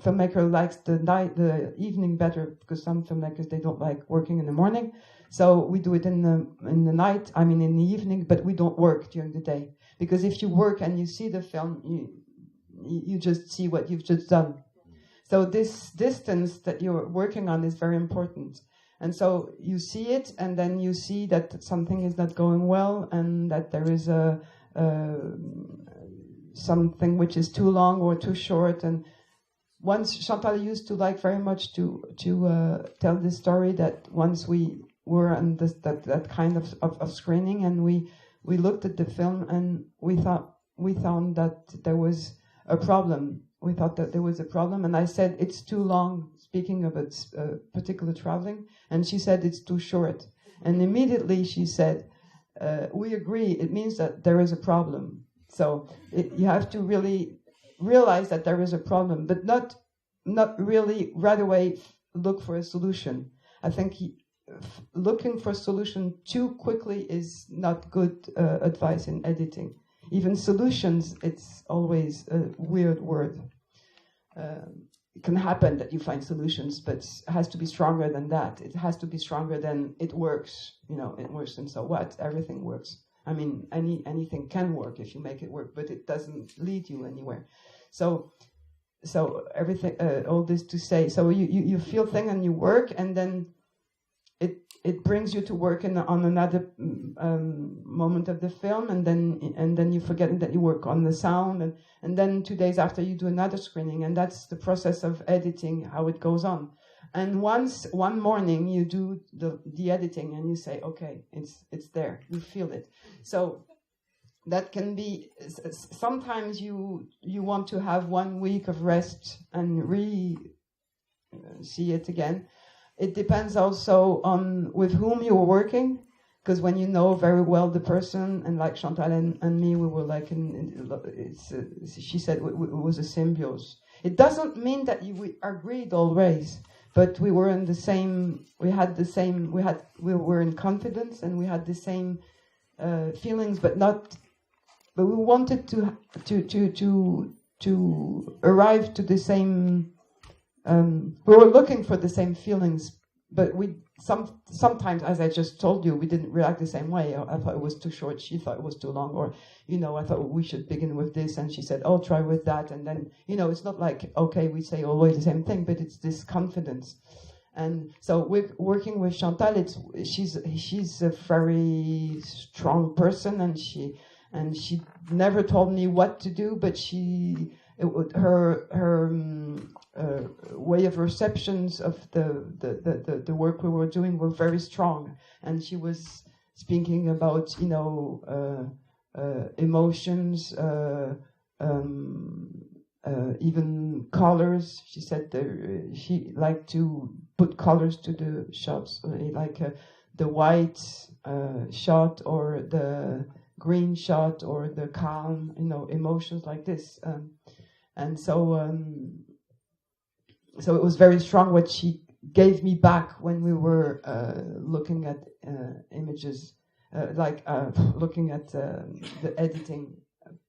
filmmaker likes the evening better, because some filmmakers, they don't like working in the morning, so we do it in the night, I mean in the evening, but we don't work during the day, because if you work and you see the film, you just see what you've just done. So this distance that you're working on is very important. And so you see it, and then you see that something is not going well, and that there is something which is too long or too short. And once Chantal used to like very much to tell this story, that once we were on that kind of screening, and we looked at the film, and we found that there was a problem. We thought that there was a problem, and I said, it's too long, speaking of its particular traveling, and she said, it's too short. And immediately she said, we agree, it means that there is a problem. So you have to really realize that there is a problem, but not really right away look for a solution. I think looking for a solution too quickly is not good advice in editing. Even solutions, it's always a weird word. It can happen that you find solutions, but it has to be stronger than that. It has to be stronger than it works. It works, and so what? Everything works. I mean, anything can work if you make it work, but it doesn't lead you anywhere. So everything, all this to say, so you feel thing and you work, and then it brings you to work on another moment of the film, and then you forget that you work on the sound, and then 2 days after you do another screening, and that's the process of editing, how it goes on. And one morning you do the editing, and you say, okay, it's there, you feel it. So that can be, sometimes you want to have 1 week of rest and see it again. It depends also on with whom you were working, because when you know very well the person, and like Chantal and me, we were like, she said it was a symbiosis. It doesn't mean that we agreed always, but we were in the same, we were in confidence, and we had the same feelings, but we wanted to arrive to the same. We were looking for the same feelings, but sometimes, as I just told you, we didn't react the same way. I thought it was too short, she thought it was too long, or I thought we should begin with this, and she said, try with that, and then it's not like, okay, we say always the same thing, but it's this confidence. And so with working with Chantal, she's a very strong person, and she never told me what to do, but her way of receptions of the work we were doing were very strong, and she was speaking about emotions, even colors. She said she liked to put colors to the shots, like the white shot, or the green shot, or the calm, emotions like this. And so it was very strong what she gave me back when we were looking at images, looking at the editing,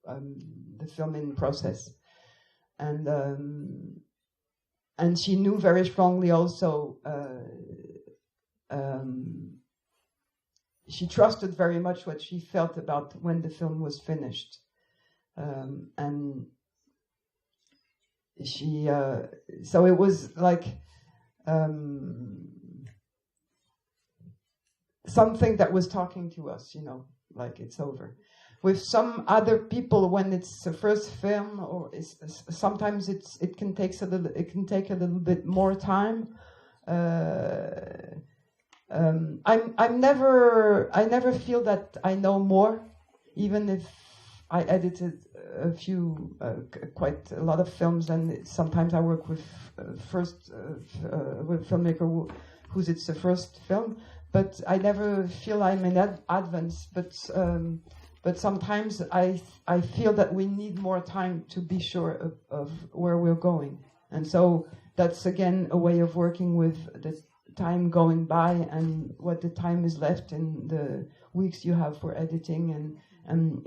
the filming process. And she knew very strongly also, she trusted very much what she felt about when the film was finished. And she, so it was like something that was talking to us, like it's over. With some other people, when it's the first film, or sometimes it can take a little bit more time. I never feel that I know more, even if I edited quite a lot of films, and sometimes I work with with a filmmaker who's it's the first film, but I never feel I'm in advance. But sometimes I feel that we need more time to be sure of where we're going, and so that's again a way of working with the time going by and what the time is left in the weeks you have for editing, and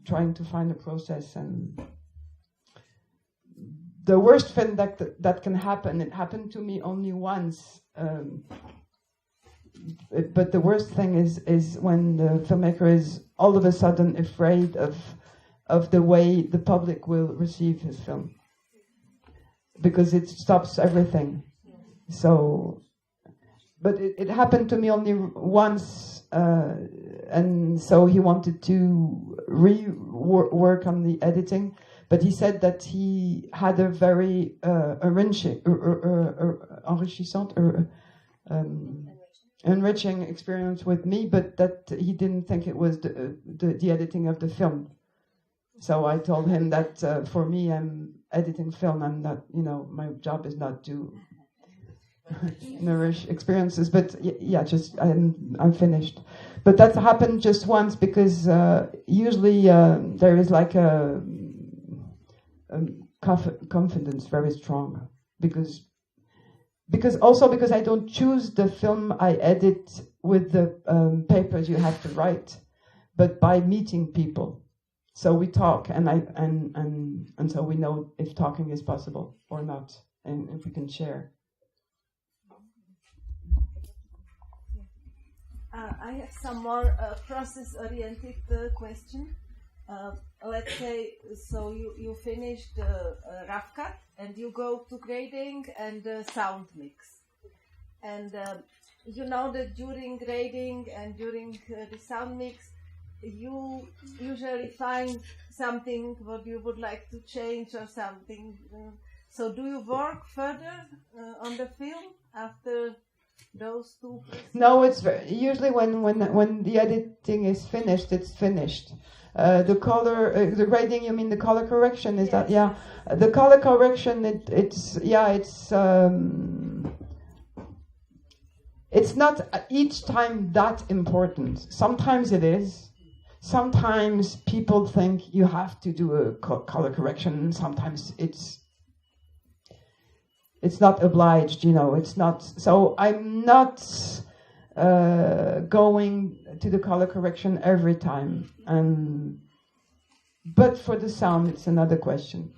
trying to find a process. And the worst thing that can happen, it happened to me only once, but the worst thing is when the filmmaker is all of a sudden afraid of the way the public will receive his film, because it stops everything. So, but it happened to me only once, and so he wanted to rework on the editing, but he said that he had a very enriching experience with me, but that he didn't think it was the editing of the film. So I told him that for me, I'm editing film. I'm not, my job is not to nourish experiences. But yeah, just I'm finished. But that happened just once, because usually there is like a confidence very strong, because I don't choose the film I edit with the papers you have to write, but by meeting people. So we talk, and so we know if talking is possible or not, and if we can share. I have some more process-oriented question. Let's say, so you finished rough cut, and you go to grading and sound mix. And you know that during grading and during the sound mix, you usually find something what you would like to change or something. So do you work further on the film after those two? No, it's usually when the editing is finished, it's finished. The color, the grading, you mean the color correction? Is that, yeah? The color correction, it's not each time that important. Sometimes it is. Sometimes people think you have to do a color correction. Sometimes it's not obliged, it's not. So I'm not going to the color correction every time. But for the sound, it's another question.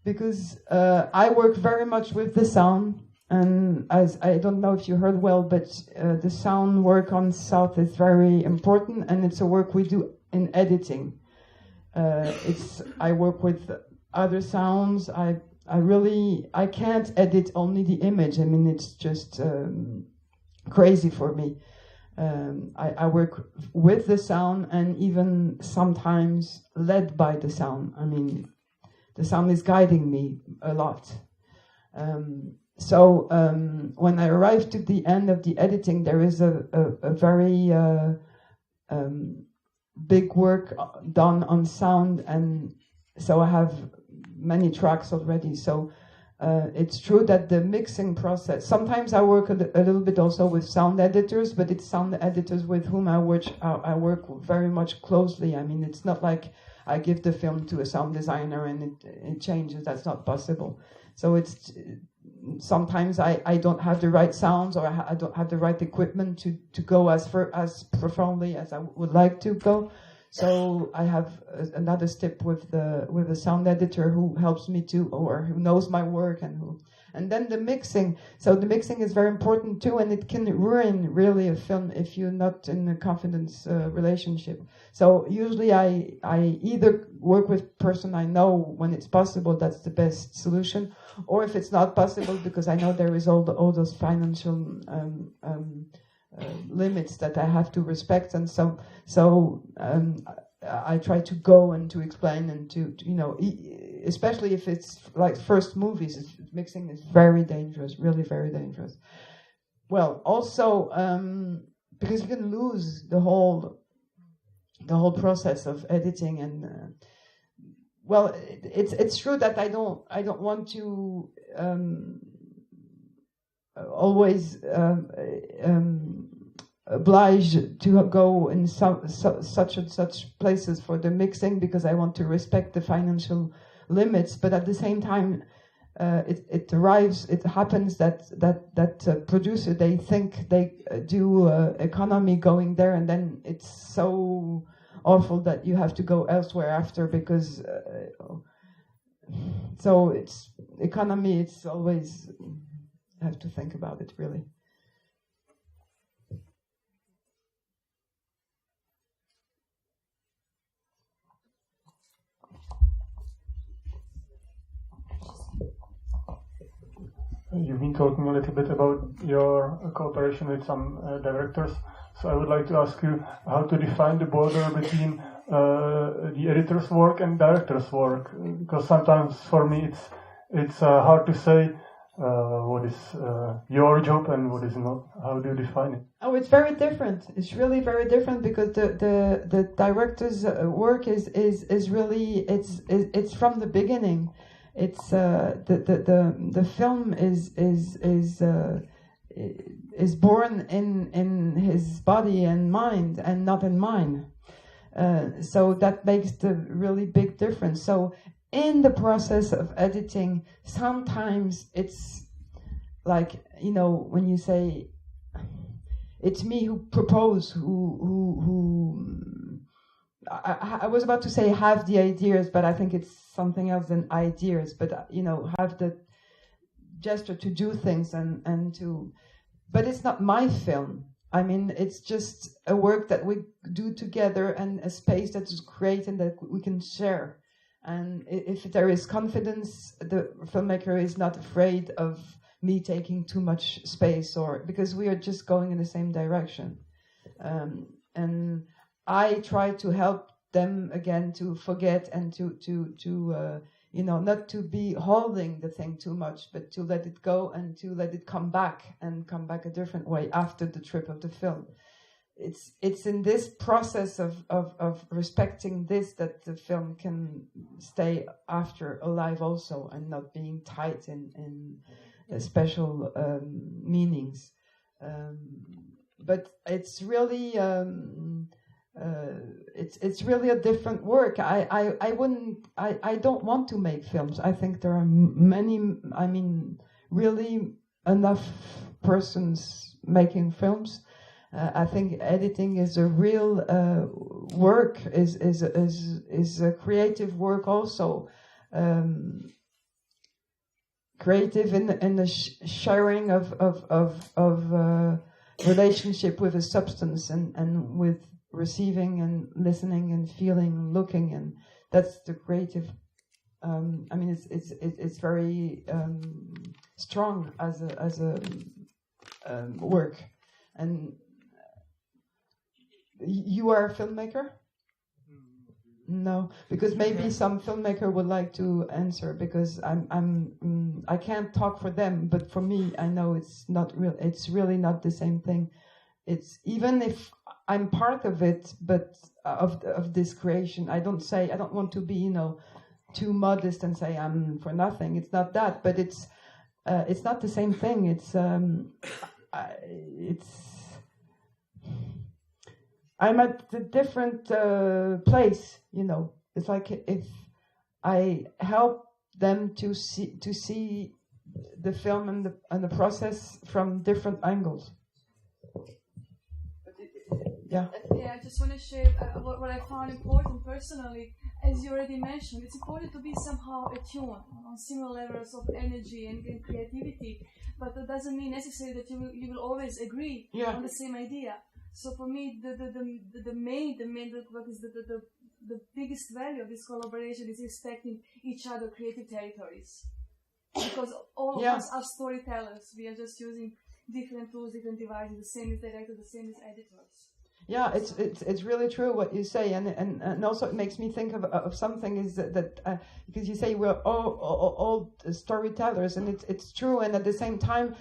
Because I work very much with the sound. And as I don't know if you heard well, but the sound work on South is very important, and it's a work we do in editing. I work with other sounds. I can't edit only the image. I mean, it's just crazy for me. I work with the sound, and even sometimes led by the sound. I mean, the sound is guiding me a lot. So when I arrive to the end of the editing, there is a very big work done on sound, and so I have many tracks already. So it's true that the mixing process, sometimes I work a little bit also with sound editors, but it's sound editors with whom I work very much closely. I mean, it's not like I give the film to a sound designer and it changes. That's not possible. So it's sometimes I don't have the right sounds, or I don't have the right equipment to go as profoundly as I would like to go. So I have another step with a sound editor who helps me or who knows my work, and then the mixing. So the mixing is very important too, and it can ruin really a film if you're not in a confidence relationship. So usually I either work with person I know when it's possible, that's the best solution, or if it's not possible, because I know there is all those financial limits that I have to respect, and so I try to go and to explain and to especially if it's like first movies, mixing is very dangerous, really very dangerous. Well, also because you can lose the whole process of editing, and well, it's true that I don't want to always oblige to go in such and such places for the mixing, because I want to respect the financial limits. But at the same time, it happens that producer, they think they do economy going there, and then it's so awful that you have to go elsewhere after, because so it's economy. It's always have to think about it really. You've been talking a little bit about your cooperation with some directors, so I would like to ask you how to define the border between the editor's work and director's work, because sometimes for me it's hard to say what is your job and what is not. How do you define it? Oh, it's very different. It's really very different, because the director's work is really it's from the beginning. It's the film is born in his body and mind, and not in mine. So that makes the really big difference. So in the process of editing, sometimes it's like, you know, when you say it's me who propose, who I was about to say have the ideas, but I think it's something else than ideas. But you know, have the gesture to do things and to. But it's not my film. I mean, it's just a work that we do together, and a space that is great and that we can share. And if there is confidence, the filmmaker is not afraid of me taking too much space, or because we are just going in the same direction. And I try to help them again to forget and to you know, not to be holding the thing too much, but to let it go and to let it come back, and come back a different way after the trip of the film. It's in this process of respecting this that the film can stay after alive also, and not being tight in special meanings. But it's really it's really a different work. I don't want to make films. I think there are many, I mean, really enough persons making films. I think editing is a real work, is a creative work also. Creative in the sharing of relationship with a substance, and with receiving and listening and feeling and looking, and that's the creative. I mean, it's very strong as a work. And you are a filmmaker? No, because maybe some filmmaker would like to answer, because I can't talk for them, but for me, I know it's not real. It's really not the same thing. It's, even if I'm part of it, but of this creation, I don't want to be, you know, too modest and say I'm for nothing. It's not that, but it's not the same thing. I'm at a different place, you know. It's like if I help them to see the film and the process from different angles. Yeah. Yeah, I just want to share what I found important personally. As you already mentioned, it's important to be somehow attuned on similar levels of energy and creativity, but that doesn't mean necessarily that you will always agree on the same idea. So for me, the main what is the biggest value of this collaboration is respecting each other creative territories, because all of us are storytellers. We are just using different tools, different devices. The same as directors, the same as editors. Yeah, it's really true what you say, and also it makes me think of something is that because you say we're all storytellers, and it's true, and at the same time,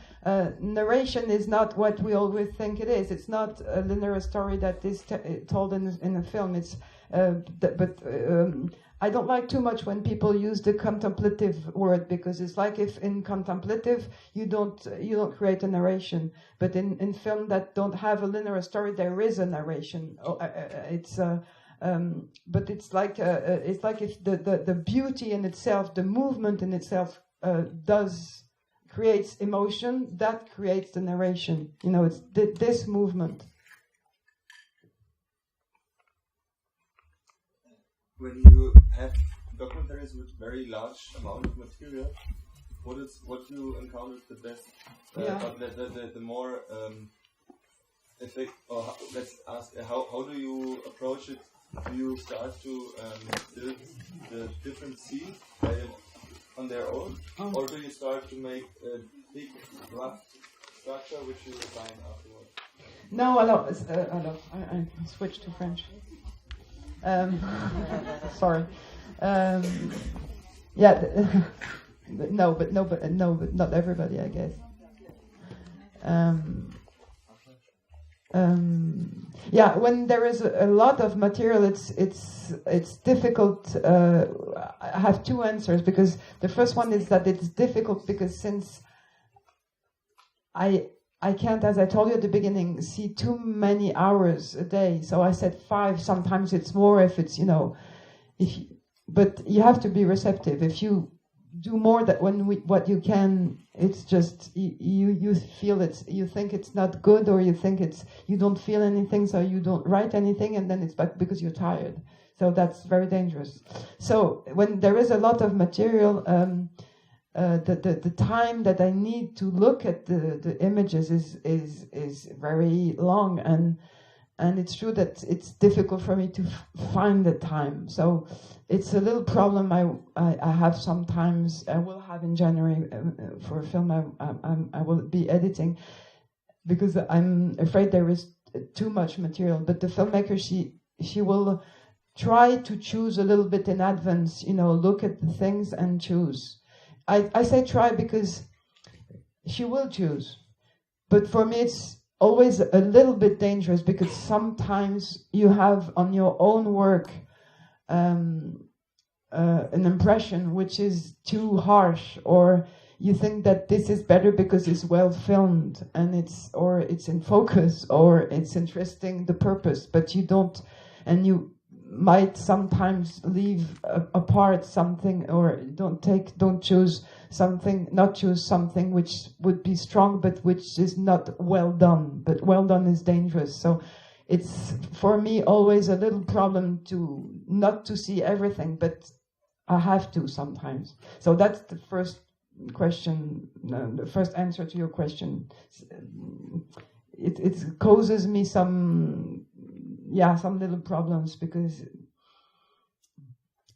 narration is not what we always think it is. It's not a linear story that is told in a film. It's I don't like too much when people use the contemplative word, because it's like if in contemplative you don't create a narration, but in film that don't have a linear story there is a narration. But it's like if the beauty in itself, the movement in itself creates emotion, that creates the narration. You know, it's this movement. when you have documentaries with very large amount of material, what you encounter the best, the more effect, or let's ask, how do you approach it? Do you start to build the different scenes on their own, or do you start to make a big rough structure which you refine afterwards? No, alors, I switched to French. Sorry. No, but not everybody, I guess. When there is a lot of material, it's difficult. I have two answers, because the first one is that it's difficult because since I can't, as I told you at the beginning, see too many hours a day. So I said 5. Sometimes it's more if it's, but you have to be receptive. If you do more than what you can, it's just you feel you think it's not good, or you think you don't feel anything, so you don't write anything, and then it's back because you're tired. So that's very dangerous. So when there is a lot of material, the time that I need to look at the images is very long, and it's true that it's difficult for me to find the time. So it's a little problem I have sometimes. I will have in January for a film I will be editing, because I'm afraid there is too much material. But the filmmaker, she will try to choose a little bit in advance, look at the things and choose. I say try because she will choose. But for me it's always a little bit dangerous, because sometimes you have on your own work an impression which is too harsh, or you think that this is better because it's well filmed and it's in focus, or it's interesting, the purpose, but you don't, and you might sometimes leave apart something, or not choose something which would be strong but which is not well done. But well done is dangerous. So it's for me always a little problem not to see everything, but I have to sometimes. So that's the first question, the first answer to your question. It causes me some little problems, because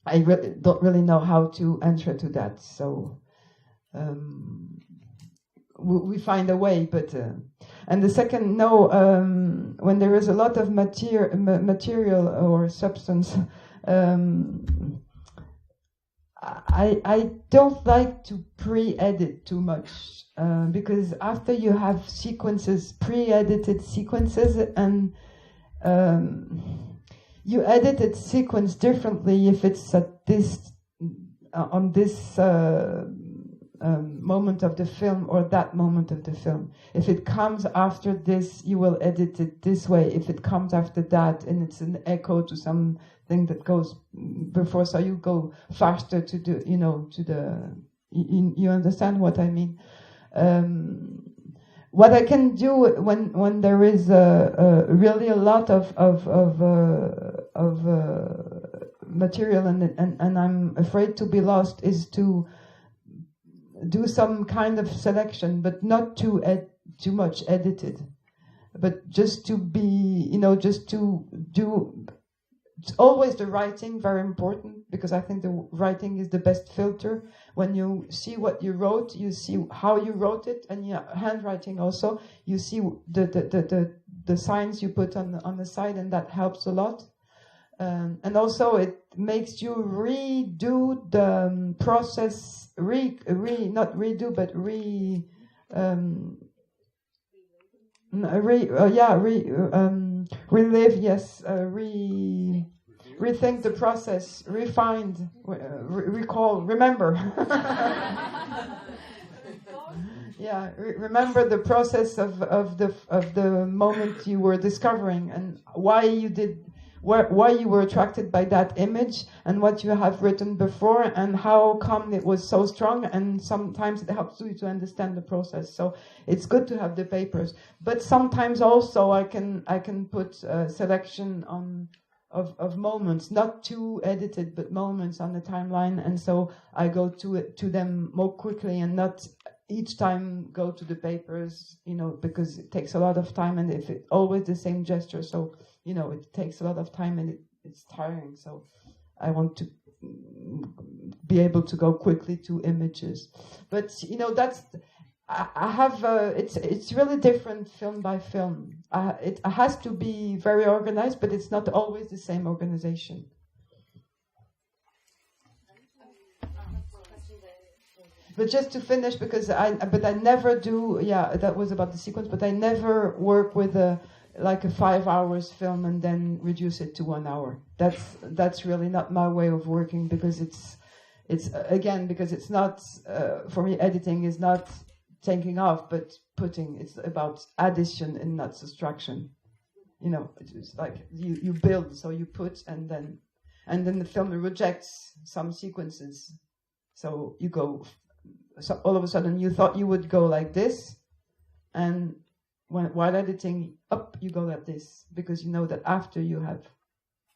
I don't really know how to answer to that. So we find a way, but and the second, when there is a lot of material or substance, I don't like to pre-edit too much, because after you have pre-edited sequences, and you edit it sequence differently if it's at this on this moment of the film or that moment of the film. If it comes after this, you will edit it this way. If it comes after that, and it's an echo to something that goes before, so you go faster to the, you understand what I mean? What I can do when there is really a lot of material and I'm afraid to be lost, is to do some kind of selection, but not too much edited, but just to be, just to do. It's always the writing, very important, because I think the writing is the best filter. When you see what you wrote, you see how you wrote it, and your handwriting also. You see the signs you put on the side, and that helps a lot. And also it makes you redo the process, not redo, but relive, yes, rethink the process, refined, recall, remember. Yeah, remember the process of the moment you were discovering, and why you were attracted by that image, and what you have written before, and how come it was so strong. And sometimes it helps you to understand the process. So it's good to have the papers, but sometimes also I can put selection of moments, not too edited, but moments on the timeline, and so I go to them more quickly and not each time go to the papers, because it takes a lot of time, and if it's always the same gesture, so it takes a lot of time and it's tiring. So I want to be able to go quickly to images, but that's. I have it's really different film by film. It has to be very organized, but it's not always the same organization. But just to finish, because I never do. Yeah, that was about the sequence, but I never work with a 5 hours film and then reduce it to 1 hour. That's really not my way of working, because it's because it's not for me. Editing is not taking off, but putting. It's about addition and not subtraction. It's like you build, so you put, and then the film rejects some sequences. So you go. So all of a sudden, you thought you would go like this, and while editing, up you go like this, because you know that after you have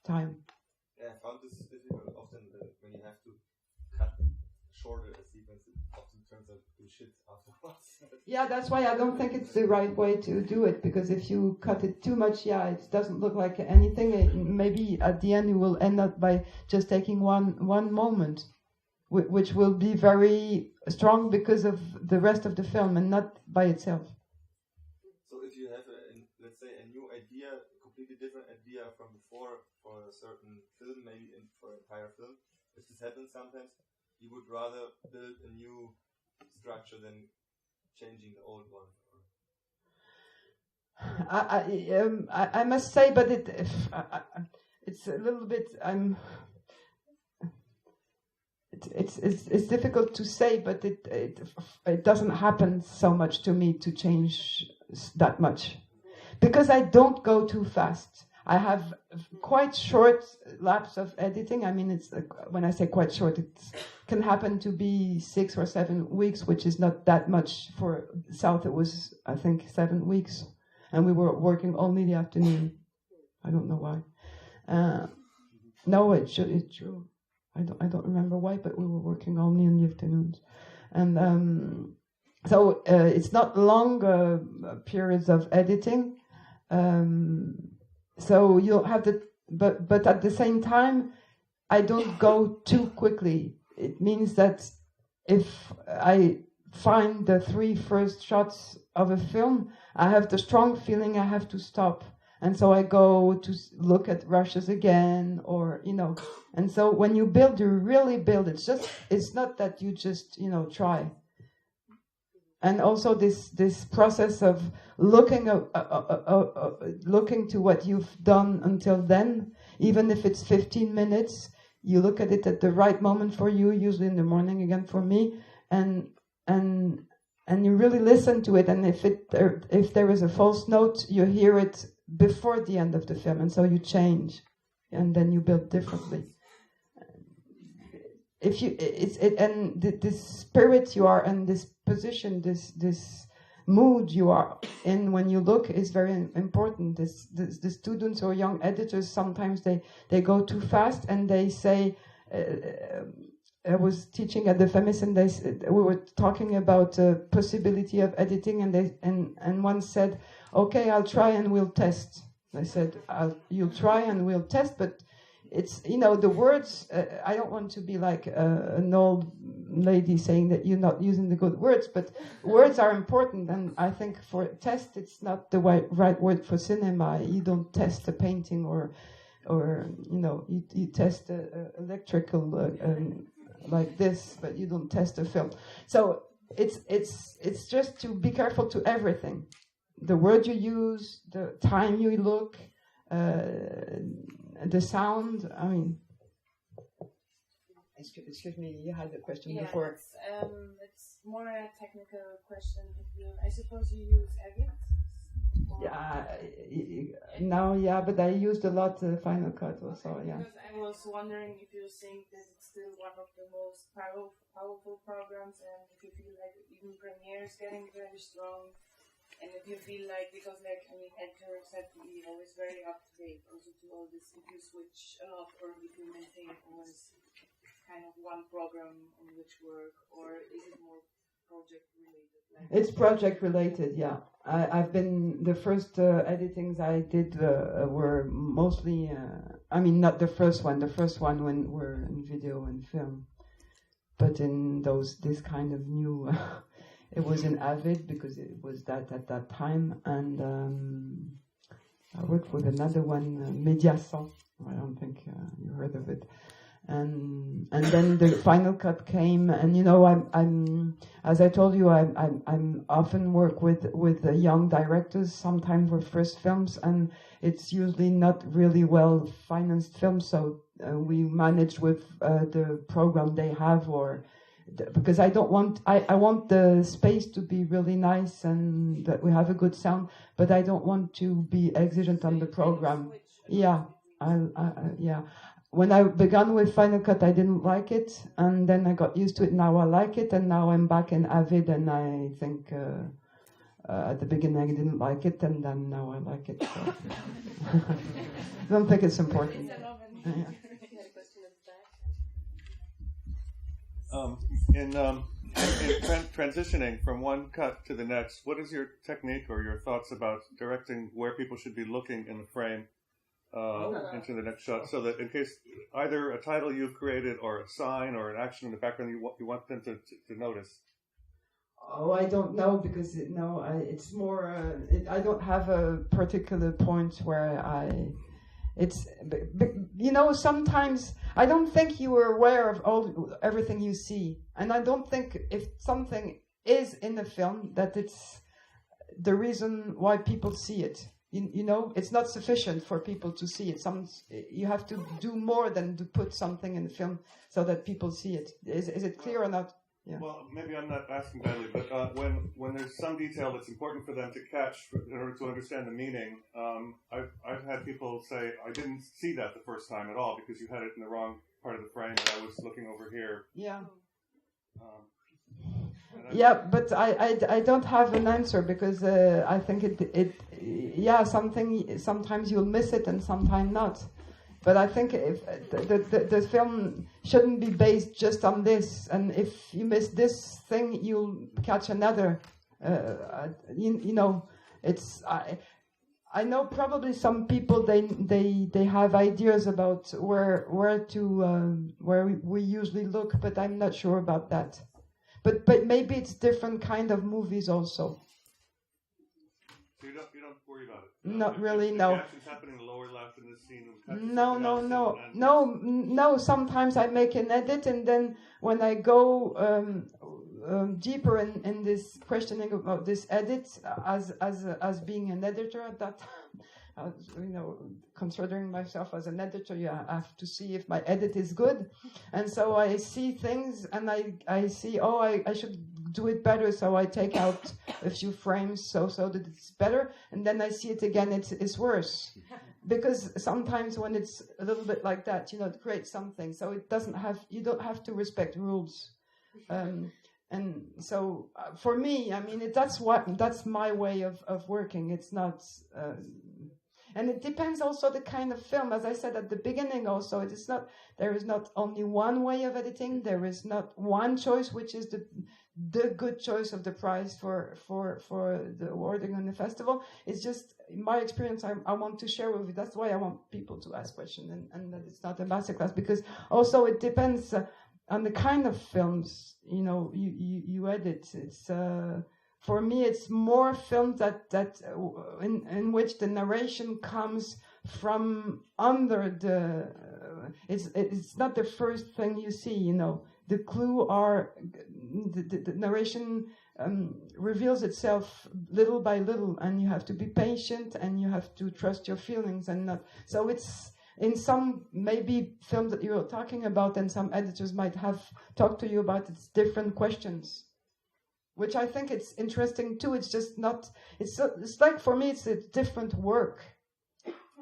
time. Yeah, I found this difficult often when you have to cut shorter a sequence. It often turns out to shit afterwards. Yeah, that's why I don't think it's the right way to do it, because if you cut it too much, it doesn't look like anything. Maybe at the end you will end up by just taking one moment, which will be very strong because of the rest of the film and not by itself. So if you have, let's say, a new idea, a completely different idea from before for a certain film, maybe for an entire film, if this happens sometimes, you would rather build a new structure than changing the old one. I must say, but it's a little bit. It's difficult to say, but it doesn't happen so much to me to change that much, because I don't go too fast. I have quite short lapse of editing. I mean, it's when I say quite short, it can happen to be 6 or 7 weeks, which is not that much. For South, it was, I think, 7 weeks, and we were working only the afternoon. I don't know why. No, it's true. I don't remember why, but we were working only in the afternoons, and so it's not long periods of editing. So you'll have but at the same time, I don't go too quickly. It means that if I find the 3 first shots of a film, I have the strong feeling I have to stop. And so I go to look at rushes again, or, and so when you build, you really build. It's not that you just, try. And also this process of looking to what you've done until then, even if it's 15 minutes, you look at it at the right moment for you, usually in the morning again for me, and you really listen to it. And if there is a false note, you hear it before the end of the film, and so you change, and then you build differently. If you, this spirit you are in, this position, this mood you are in when you look is very important. The students or young editors, sometimes they go too fast, and they say. I was teaching at the FEMIS, and we were talking about the possibility of editing, and one said, "Okay, I'll try and we'll test." I said, "You'll try and we'll test," but it's the words. I don't want to be like an old lady saying that you're not using the good words, but words are important, and I think for test, it's not the right word for cinema. You don't test a painting, or you test electrical. Like this, but you don't test a film. So it's just to be careful to everything. The word you use, the time you look, the sound. I mean, excuse me, you had a question before. It's more a technical question. I suppose you use Edit. Yeah, but I used a lot Final Cut also. Yeah. Because I was wondering if you think that it's still one of the most powerful programs, and if you feel like even Premiere is getting very strong. And if you feel like, because like, I mean, actors have to be always very up to date also to all this, if you switch a lot or if you maintain always kind of one program on which work, or is it more project related? Like it's project related, yeah. I've been, the first editings I did were mostly, I mean, not the first one when we're in video and film, but in this kind of new, it was in Avid because it was that at that time, and I worked with another one, Média. I don't think you heard of it. And then the final cut came, and you know, I'm as I told you, I'm often work with young directors, sometimes with first films, and it's usually not really well financed films, so we manage with the program they have, or because I don't want, I want the space to be really nice and that we have a good sound, but I don't want to be exigent on the program. Yeah, yeah. When I began with Final Cut, I didn't like it, and then I got used to it. Now I like it, and now I'm back in Avid, and I think at the beginning I didn't like it, and then now I like it. So. I don't think it's important. In transitioning from one cut to the next, what is your technique or your thoughts about directing where people should be looking in the frame? Into the next shot, so that in case either a title you've created or a sign or an action in the background you want them to notice. Oh, I don't know, because it's more. I don't have a particular point where you know, sometimes I don't think you are aware of everything you see, and I don't think if something is in the film that it's the reason why people see it. You know, it's not sufficient for people to see it. You have to do more than to put something in the film so that people see it. Is it clear or not? Yeah. Well, maybe I'm not asking badly, but when there's some detail that's important for them to catch in order to understand the meaning, I've had people say, I didn't see that the first time at all because you had it in the wrong part of the frame and I was looking over here. Yeah. Yeah, but I don't have an answer because I think sometimes you'll miss it and sometimes not. But I think if the film shouldn't be based just on this, and if you miss this thing, you'll catch another. You know, it's I know probably some people they have ideas about where we usually look, but I'm not sure about that. But maybe it's different kind of movies also. So you don't worry about it? Not really, no. The action's happening in the lower left in this scene. No. Sometimes I make an edit, and then when I go deeper in this questioning about this edit, as being an editor at that time, you know, considering myself as an editor, you have to see if my edit is good. And so I see things and I see, I should do it better. So I take out a few frames so that it's better. And then I see it again, it's worse. Because sometimes when it's a little bit like that, you know, it creates something. So you don't have to respect rules. And so for me, I mean, that's my way of working. It's not... and it depends also the kind of film. As I said at the beginning also, there is not only one way of editing. There is not one choice, which is the good choice of the prize for the awarding on the festival. It's just my experience I want to share with you. That's why I want people to ask questions and that it's not a masterclass, because also it depends on the kind of films, you know, you edit. It's for me, it's more films that in which the narration comes from under the. It's not the first thing you see. You know, the clue are the narration reveals itself little by little, and you have to be patient and you have to trust your feelings and not. So it's in some maybe films that you're talking about, and some editors might have talked to you about. It's different questions, which I think it's interesting too. It's just not. It's like for me, it's a different work.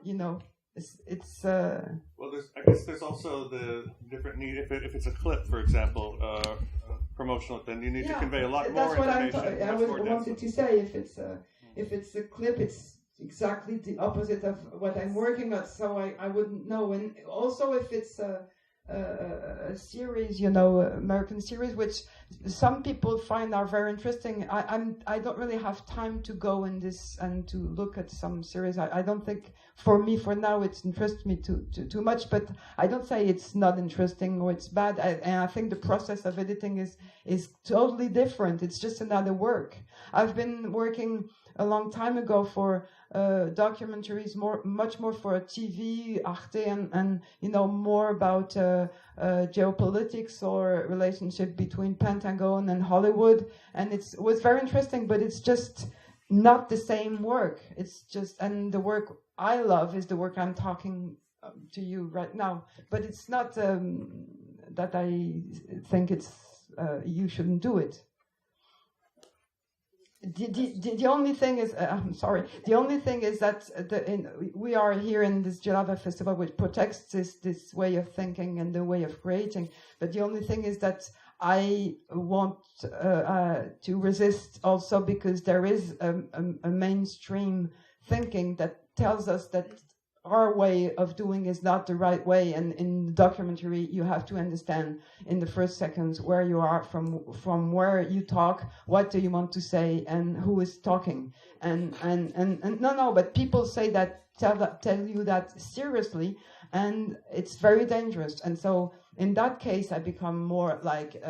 You know, it's. Well, I guess there's also the different need. If it's a clip, for example, promotional, then you need to convey a lot more information. That's what I wanted to say. if it's a clip, it's exactly the opposite of what I'm working on, so I wouldn't know. And also if it's a series, you know, American series, which some people find are very interesting. I don't really have time to go in this and to look at some series. I don't think, for me, for now, it interests me too much, but I don't say it's not interesting or it's bad. And I think the process of editing is totally different. It's just another work. I've been working a long time ago for documentaries, much more for TV, Arte, and you know, more about geopolitics or relationship between Pentagon and Hollywood, and it was very interesting, but it's just not the same work. It's just, and the work I love is the work I'm talking to you right now, but it's not that I think it's you shouldn't do it. The only thing is, I'm sorry. The only thing is that we are here in this Ji.hlava festival, which protects this way of thinking and the way of creating. But the only thing is that I want to resist also, because there is a mainstream thinking that tells us that our way of doing is not the right way, and in the documentary you have to understand in the first seconds where you are, from where you talk, what do you want to say, and who is talking, and no, but people say that, tell you that seriously, and it's very dangerous. And so in that case I become more like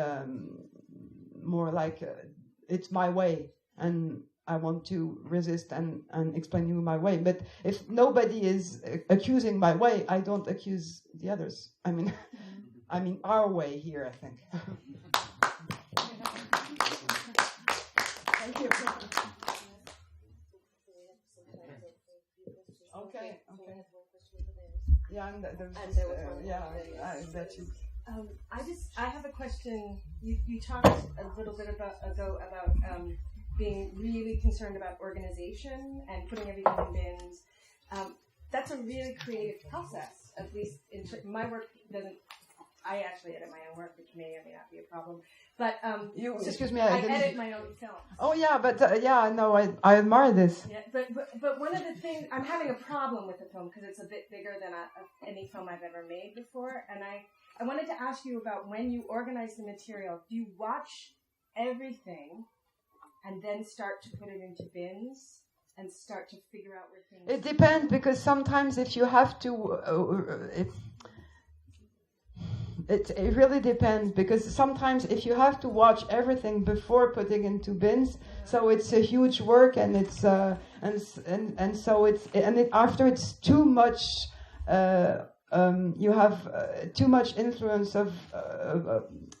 it's my way, and I want to resist and explain you my way. But if nobody is accusing my way, I don't accuse the others. I mean our way here, I think. Thank you. Okay. Yeah, and I bet you. I have a question. You talked a little bit about being really concerned about organization and putting everything in bins. That's a really creative process. At least in my work doesn't. I actually edit my own work, which may or may not be a problem. But excuse me, I edit my own films. Oh yeah, but no, I admire this. Yeah, but one of the things, I'm having a problem with the film because it's a bit bigger than any film I've ever made before, and I wanted to ask you about when you organize the material. Do you watch everything and then start to put it into bins and start to figure out where things... It depends, because sometimes if you have to... It really depends, because sometimes if you have to watch everything before putting into bins, so it's a huge work, and it's and so it's after it's too much. You have too much influence of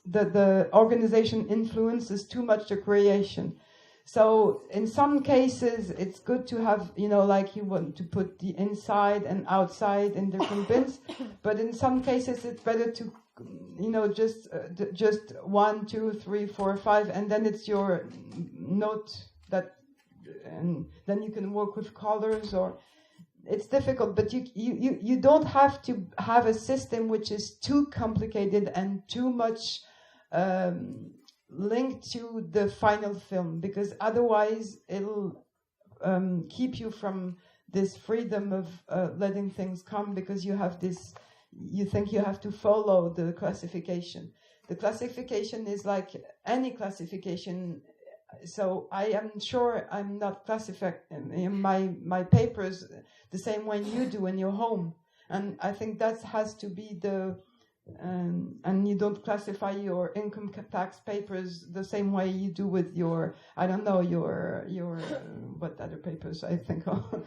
the organization influences too much the creation. So in some cases, it's good to have, like you want to put the inside and outside in different bins. But in some cases, it's better to, just 1, 2, 3, 4, 5, and then it's your note that, and then you can work with colors, or it's difficult. But you don't have to have a system which is too complicated and too much linked to the final film, because otherwise it'll keep you from this freedom of letting things come, because you have this, you think you have to follow the classification. The classification is like any classification. So I am sure I'm not classifying my papers the same way you do in your home, and I think that has to be the and you don't classify your income tax papers the same way you do with your, I don't know, your what other papers I think of.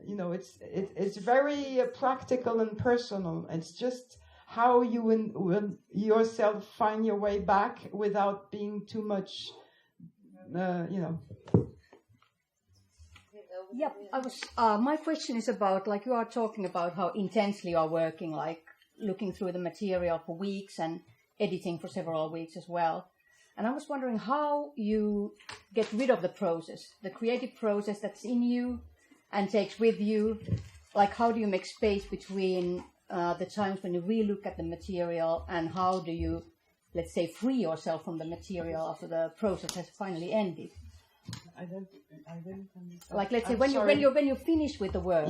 It's very practical and personal. It's just how you will yourself find your way back without being too much, Yeah, my question is about, like, you are talking about how intensely you are working, like looking through the material for weeks and editing for several weeks as well. And I was wondering how you get rid of the process, the creative process that's in you and takes with you. Like, how do you make space between the times when you really look at the material, and how do you, let's say, free yourself from the material after the process has finally ended? I didn't understand. Like, let's say when you finish with the work,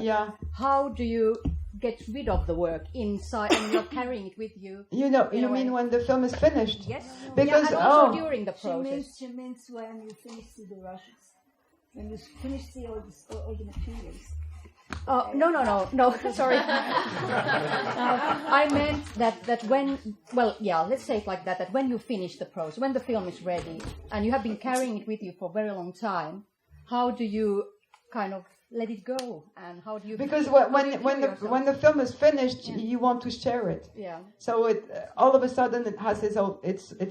how do you get rid of the work inside and you're carrying it with you? You mean when the film is finished? Yes. Because and also during the process. She means when you finish the rushes, when you finish all the materials. Oh, no, sorry. I meant that when, let's say it like that when you finish the process, when the film is ready, and you have been carrying it with you for a very long time, how do you kind of let it go? And how do you... Because when the film is finished, you want to share it. Yeah. So it all of a sudden it has its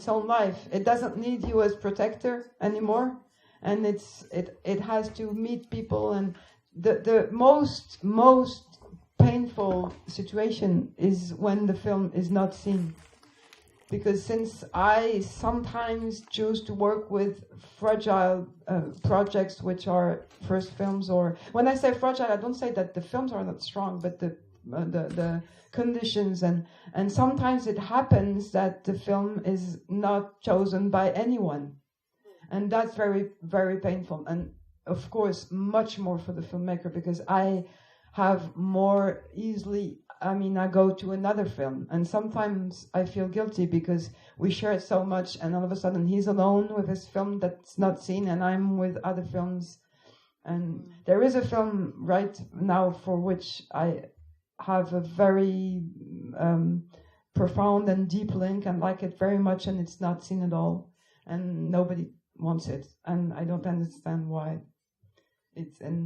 own life. It doesn't need you as protector anymore, and it has to meet people. And the most painful situation is when the film is not seen, because since I sometimes choose to work with fragile projects, which are first films, or when I say fragile, I don't say that the films are not strong, but the conditions, and sometimes it happens that the film is not chosen by anyone, and that's very, very painful. And of course, much more for the filmmaker, because I have more easily, I go to another film, and sometimes I feel guilty because we share it so much, and all of a sudden he's alone with his film that's not seen, and I'm with other films. And there is a film right now for which I have a very profound and deep link and like it very much, and it's not seen at all, and nobody wants it, and I don't understand why. It's thanks.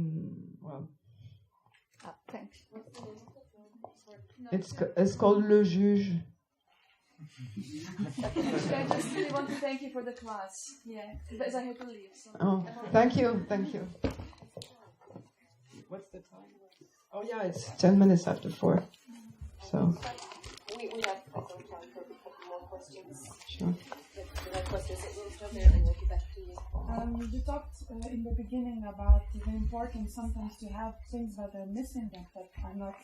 It's called Le Juge. I just really want to thank you for the class. Yeah, because I have to leave. So. Oh, thank you. What's the time? Oh yeah, it's 10 minutes after 4. So. We have time for a couple more questions. Sure. The questions that we'll start there and we'll get back to you. You talked in the beginning about the importance sometimes to have things that are missing that are not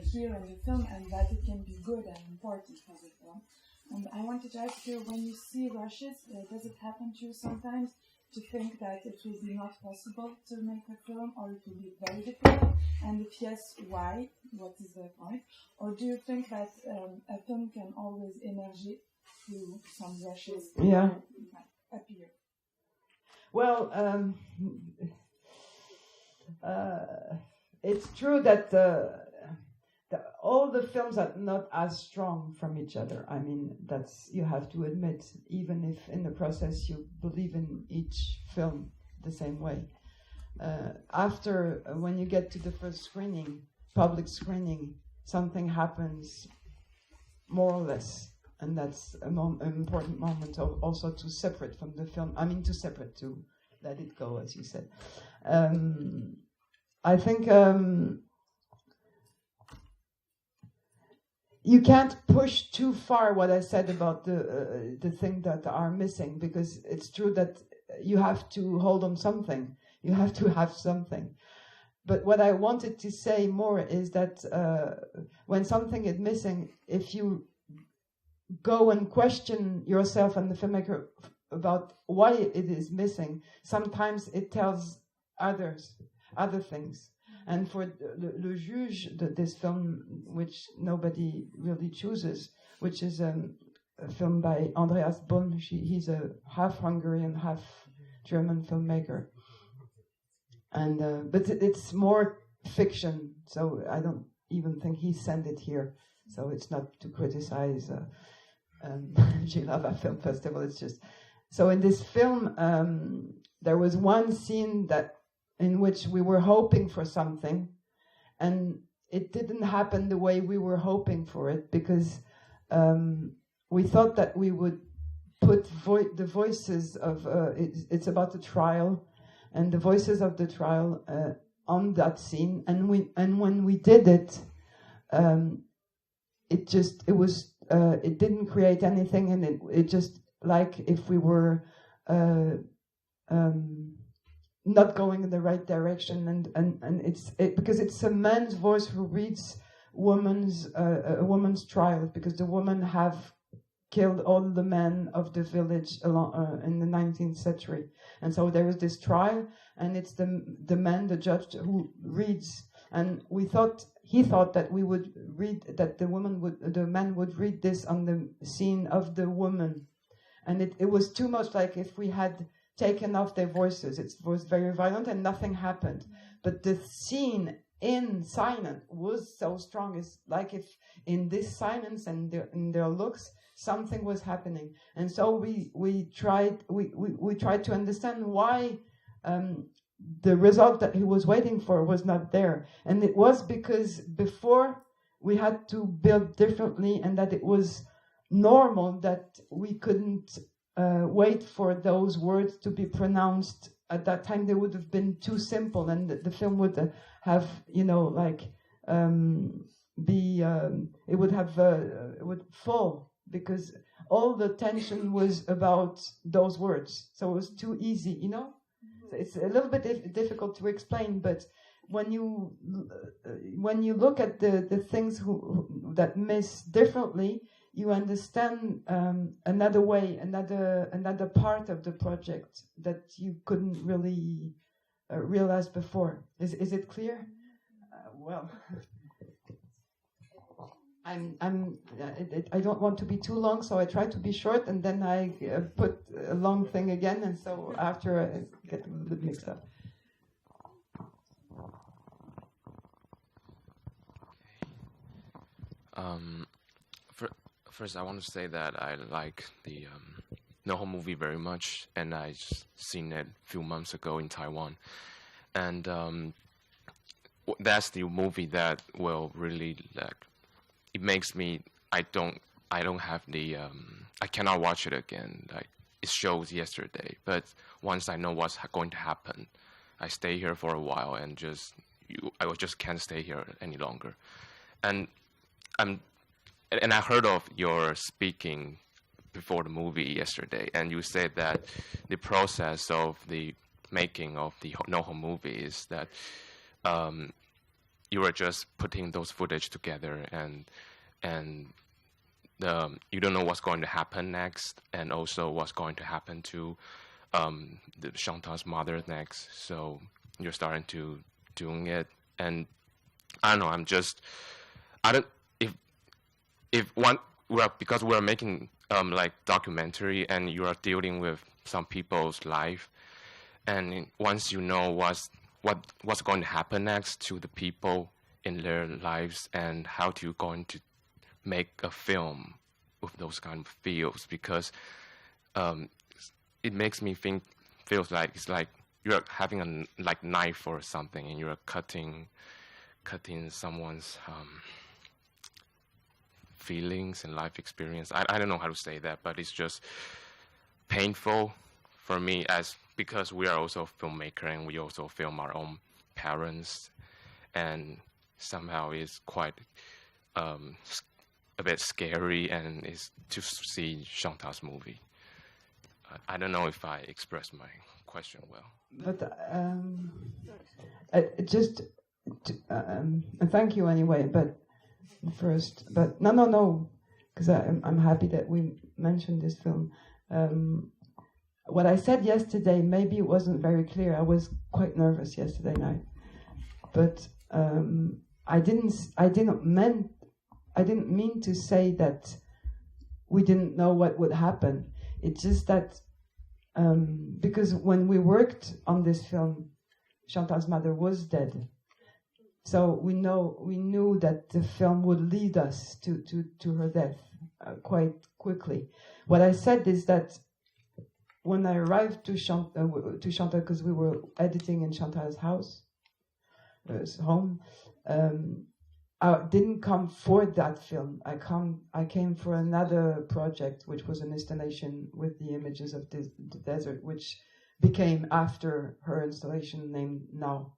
here in the film, and that it can be good and important for the film. And I wanted to ask you, when you see rushes, does it happen to you sometimes to think that it will be not possible to make a film, or it will be very difficult? And if yes, why? What is the point? Or do you think that a film can always emerge through some rushes appear? Well, it's true that all the films are not as strong from each other. That's, you have to admit, even if in the process you believe in each film the same way. After, when you get to the first screening, public screening, something happens more or less. And that's an important moment also to separate from the film. To let it go, as you said. I think you can't push too far what I said about the thing that are missing, because it's true that you have to hold on something. You have to have something. But what I wanted to say more is that when something is missing, if you go and question yourself and the filmmaker about why it is missing, sometimes it tells other things. And for Le Juge, this film, which nobody really chooses, which is a film by Andreas Bohm. He's a half Hungarian, half German filmmaker. And but it's more fiction, so I don't even think he sent it here. So it's not to criticize Ji.hlava Film Festival. It's just so in this film there was one scene in which we were hoping for something, and it didn't happen the way we were hoping for it, because we thought that we would put the voices of it's about the trial, and the voices of the trial on that scene, and when we did it, it didn't create anything, and it just like if we were not going in the right direction, and it's because it's a man's voice who reads a woman's trial, because the women have killed all the men of the village in the 19th century. And so there was this trial, and it's the man, the judge, who reads. And he thought that we would read, that the man would read this on the scene of the woman. And it was too much like if we had taken off their voices. It was very violent and nothing happened. But the scene in silence was so strong. It's like if in this silence and in their looks, something was happening. And so we tried to understand why the result that he was waiting for was not there. And it was because before we had to build differently, and that it was normal that we couldn't wait for those words to be pronounced. At that time, they would have been too simple, and the film would have, it would fall, because all the tension was about those words. So it was too easy, So it's a little bit difficult to explain, but when you look at the things that miss differently, you understand another way, another part of the project that you couldn't really realize before. Is it clear? Well, I don't want to be too long, so I try to be short, and then I put a long thing again, and so after I get a little bit mixed up. First, I want to say that I like the NoHo movie very much, and I seen it a few months ago in Taiwan, and that's the movie that will really it makes me I cannot watch it again. Like, it shows yesterday, but once I know what's going to happen, I stay here for a while and I just can't stay here any longer, and I heard of your speaking before the movie yesterday, and you said that the process of the making of the NoHo movie is that you were just putting those footage together, and you don't know what's going to happen next, and also what's going to happen to Chantal's mother next. So you're starting to doing it, and I don't know. Because we're making like documentary, and you are dealing with some people's life, and once you know what's going to happen next to the people in their lives, and how to going to make a film with those kind of feels, because it makes me feels like it's like you're having a knife or something, and you're cutting someone's feelings and life experience. I don't know how to say that, but it's just painful for me, because we are also a filmmaker, and we also film our own parents, and somehow it's quite a bit scary, and it's to see Chantal's movie. I don't know if I expressed my question well. But thank you anyway. But first, no, because I'm happy that we mentioned this film. What I said yesterday, maybe it wasn't very clear. I was quite nervous yesterday night, but I didn't mean to say that we didn't know what would happen. It's just that because when we worked on this film, Chantal's mother was dead. So we knew that the film would lead us to her death quite quickly. What I said is that when I arrived to Chantal, because we were editing in Chantal's home, I didn't come for that film. I came for another project, which was an installation with the images of the desert, which became after her installation named Now.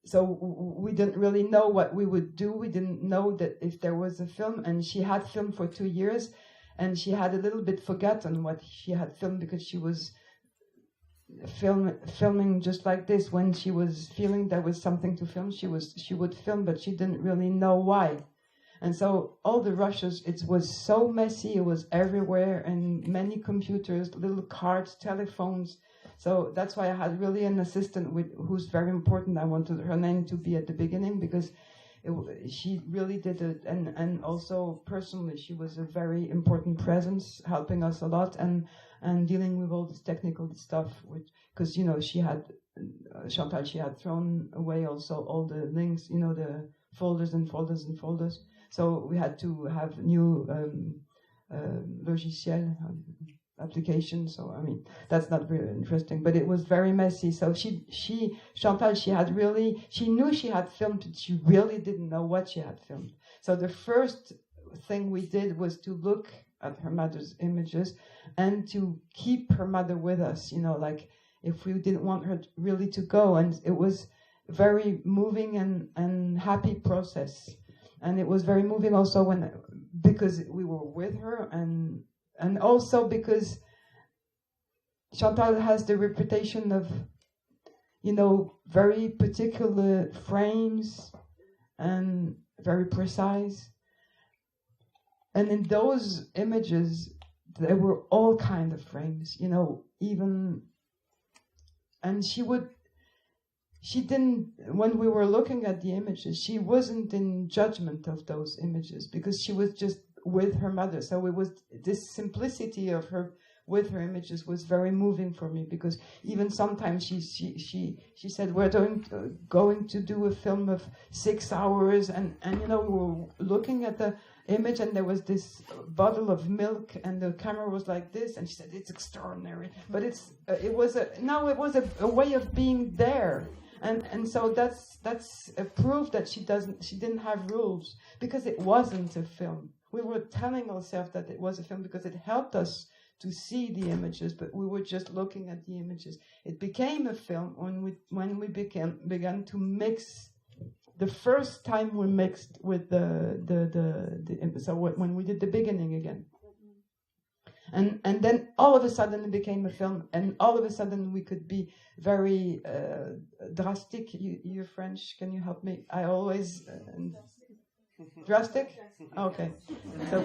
So we didn't really know what we would do. We didn't know that if there was a film, and she had filmed for 2 years, and she had a little bit forgotten what she had filmed, because she was filming just like this. When she was feeling there was something to film, she would film, but she didn't really know why. And so all the rushes, it was so messy, it was everywhere, and many computers, little cards, telephones. So that's why I had really an assistant who's very important. I wanted her name to be at the beginning, because she really did it. And also personally, she was a very important presence, helping us a lot, and dealing with all this technical stuff. Because, you know, Chantal, she had thrown away also all the links, you know, the folders and folders and folders. So we had to have new logiciel applications. So I mean, that's not really interesting, but it was very messy. So Chantal, she knew she had filmed, but she really didn't know what she had filmed. So the first thing we did was to look at her mother's images and to keep her mother with us. You know, like if we didn't want her really to go, and it was very moving and happy process. And it was very moving also because we were with her, and also because Chantal has the reputation of, you know, very particular frames and very precise. And in those images, there were all kinds of frames, you know, and she didn't, when we were looking at the images, she wasn't in judgment of those images, because she was just with her mother. So it was this simplicity of her with her images was very moving for me, because even sometimes she said, we're going to do a film of 6 hours, and you know, we were looking at the image, and there was this bottle of milk, and the camera was like this, and she said, it's extraordinary, but it was a way of being there. And so that's a proof that she didn't have rules, because it wasn't a film. We were telling ourselves that it was a film because it helped us to see the images, but we were just looking at the images. It became a film when we began to mix. The first time we mixed with so when we did the beginning again. And then all of a sudden it became a film, and all of a sudden we could be very drastic. You're French, can you help me? I always... drastic? Okay. So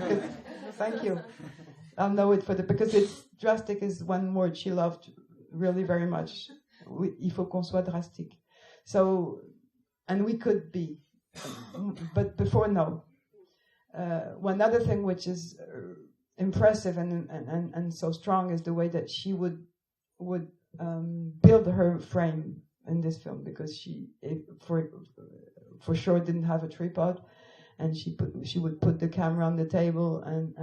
thank you. I'll know it because it's drastic is one word she loved really very much. Il faut qu'on soit drastique. So, and we could be, but before, no. One other thing which is impressive and so strong is the way that she would build her frame in this film, because she for sure didn't have a tripod, and she would put the camera on the table, and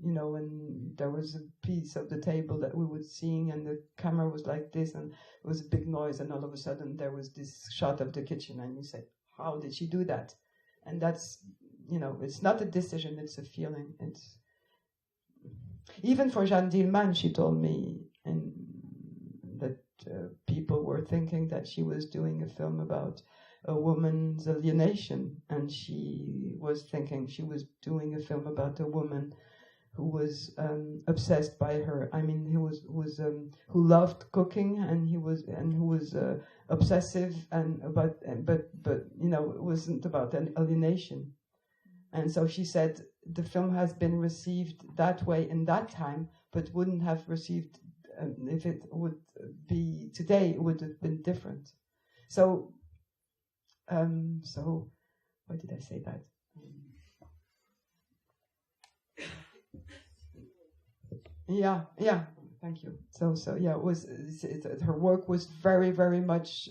you know, and there was a piece of the table that we were seeing, and the camera was like this, and it was a big noise, and all of a sudden there was this shot of the kitchen, and you say, how did she do that? And that's, you know, it's not a decision, it's a feeling. It's even for Jeanne Dielman, she told me that people were thinking that she was doing a film about a woman's alienation, and she was thinking she was doing a film about a woman who was obsessed by her. I mean, who loved cooking, and who was obsessive, but you know, it wasn't about an alienation. And so she said the film has been received that way in that time, but wouldn't have received if it would be today. It would have been different. So why did I say that? Yeah. Thank you. So yeah, her work was very, very much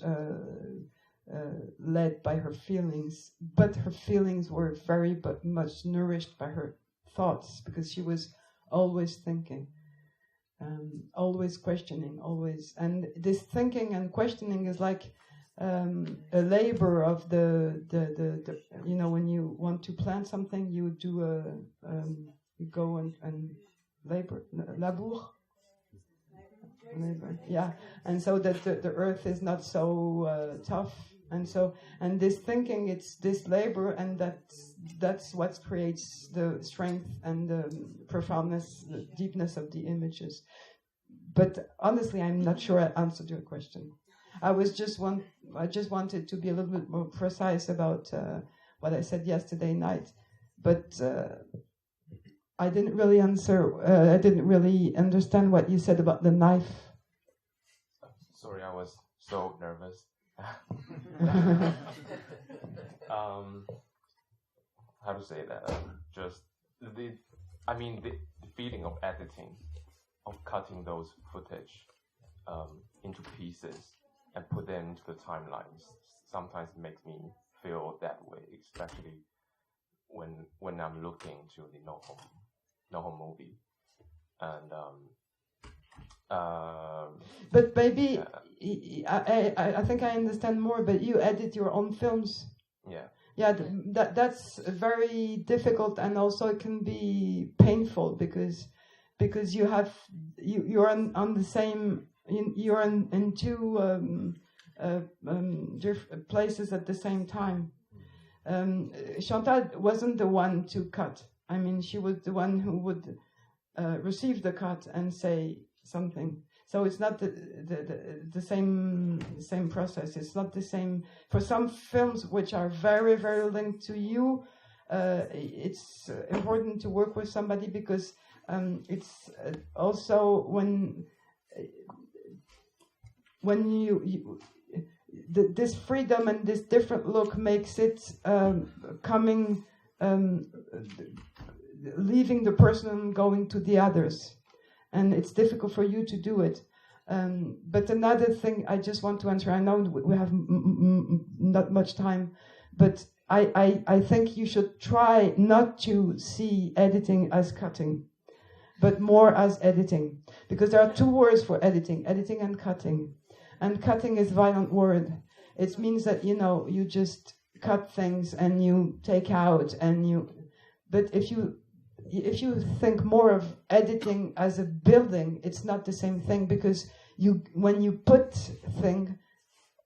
led by her feelings, but her feelings were very much nourished by her thoughts, because she was always thinking, always questioning, always. And this thinking and questioning is like a labor of the you know, when you want to plant something, you do you go and labor, labour. Yeah, and so that the earth is not so tough, and this thinking, it's this labor, and that's what creates the strength and the profoundness, the deepness of the images. but honestly, I'm not sure I answered your question. I just wanted to be a little bit more precise about what I said yesterday night, but I didn't really answer. I didn't really understand what you said about the knife. Sorry, I was so nervous. How to say that? Just the feeling of editing, of cutting those footage into pieces and put them into the timelines. Sometimes makes me feel that way, especially when I'm looking to the No Home movie, and but maybe I think I understand more. But you edit your own films. Yeah. Yeah, that's very difficult, and also it can be painful because you're on the same, you're in two different places at the same time. Chantal wasn't the one to cut. I mean, she was the one who would receive the cut and say something. So it's not the same process. It's not the same for some films which are very, very linked to you. It's important to work with somebody because it's also when you this freedom and this different look makes it leaving the person and going to the others. And it's difficult for you to do it. But another thing I just want to answer, I know we have not much time, but I think you should try not to see editing as cutting, but more as editing. Because there are two words for editing and cutting. And cutting is a violent word. It means that, you just cut things and you take out but if you think more of editing as a building, it's not the same thing, because when you put things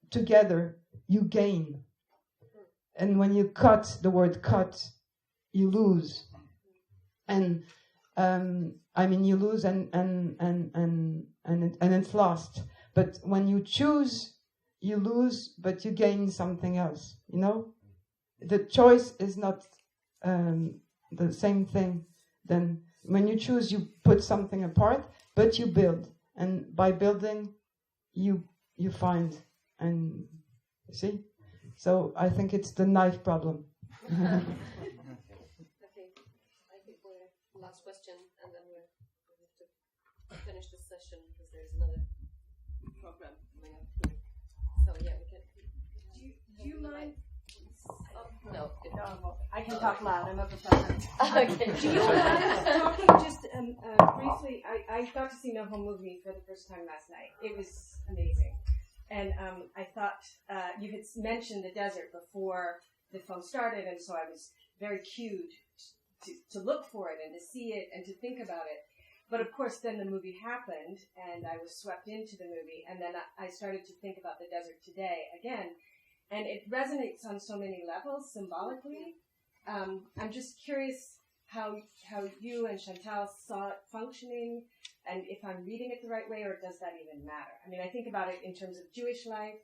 together, you gain. And when you cut, the word cut, you lose. And you lose and it's lost. But when you choose, you lose, but you gain something else, The choice is not the same thing. Then when you choose, you put something apart, but you build. And by building, you find. And see? So I think it's the knife problem. Okay, I think we're last question, and then we have to finish this session because there's another program coming up. So yeah, we can. Do you mind? No, I can talk loud. I'm a professor. Okay. Do you mind talking just briefly? I got to see No Home movie for the first time last night. It was amazing, and I thought you had mentioned the desert before the film started, and so I was very cued to look for it and to see it and to think about it. But of course, then the movie happened, and I was swept into the movie, and then I started to think about the desert today again. And it resonates on so many levels symbolically. I'm just curious how you and Chantal saw it functioning, and if I'm reading it the right way, or does that even matter? I mean, I think about it in terms of Jewish life.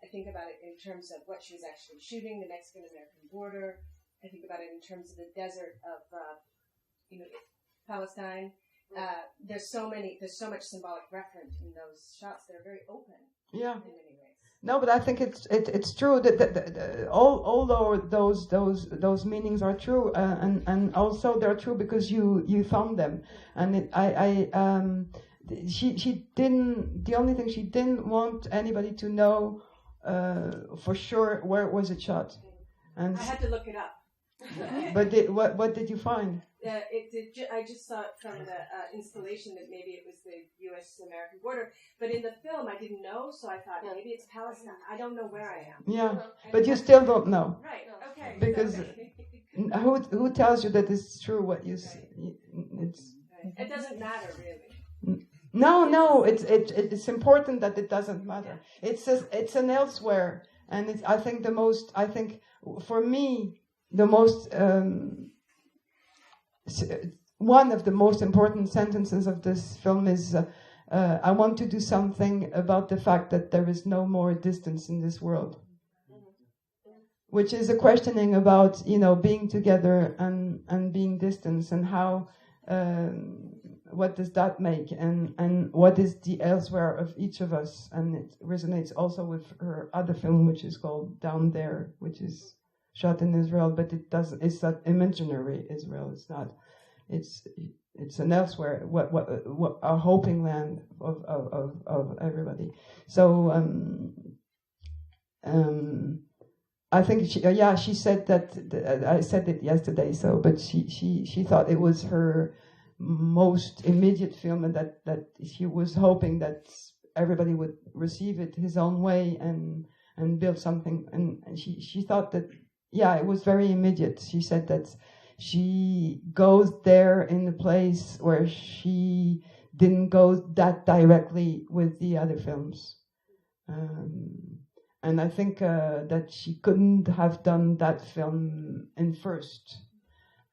I think about it in terms of what she was actually shooting, the Mexican-American border. I think about it in terms of the desert of, Palestine. There's so much symbolic reference in those shots that are very open. Yeah. In many ways. No, but I think it's true that all those meanings are true, and also they're true because you found them, and she didn't. The only thing she didn't want anybody to know for sure where was it shot, and I had to look it up. But what did you find? I just saw it from the installation that maybe it was the U.S.-American border. But in the film, I didn't know, so I thought maybe it's Palestine. I don't know where I am. Yeah, but you still don't know. Right, okay. Because who tells you that it's true what you see? It doesn't matter, really. No, it's important that it doesn't matter. Yeah. It's an elsewhere, and I think for me, the most one of the most important sentences of this film is I want to do something about the fact that there is no more distance in this world, which is a questioning about, being together and being distant, and how, what does that make, and what is the elsewhere of each of us. And it resonates also with her other film, which is called Down There, which is shot in Israel, but it's that imaginary Israel. It's not, it's an elsewhere, what a hoping land of everybody. So I think she said that, I said it yesterday. So, but she thought it was her most immediate film, and that she was hoping that everybody would receive it his own way and build something. And she thought that, it was very immediate. She said that she goes there in the place where she didn't go that directly with the other films. And I think that she couldn't have done that film in first.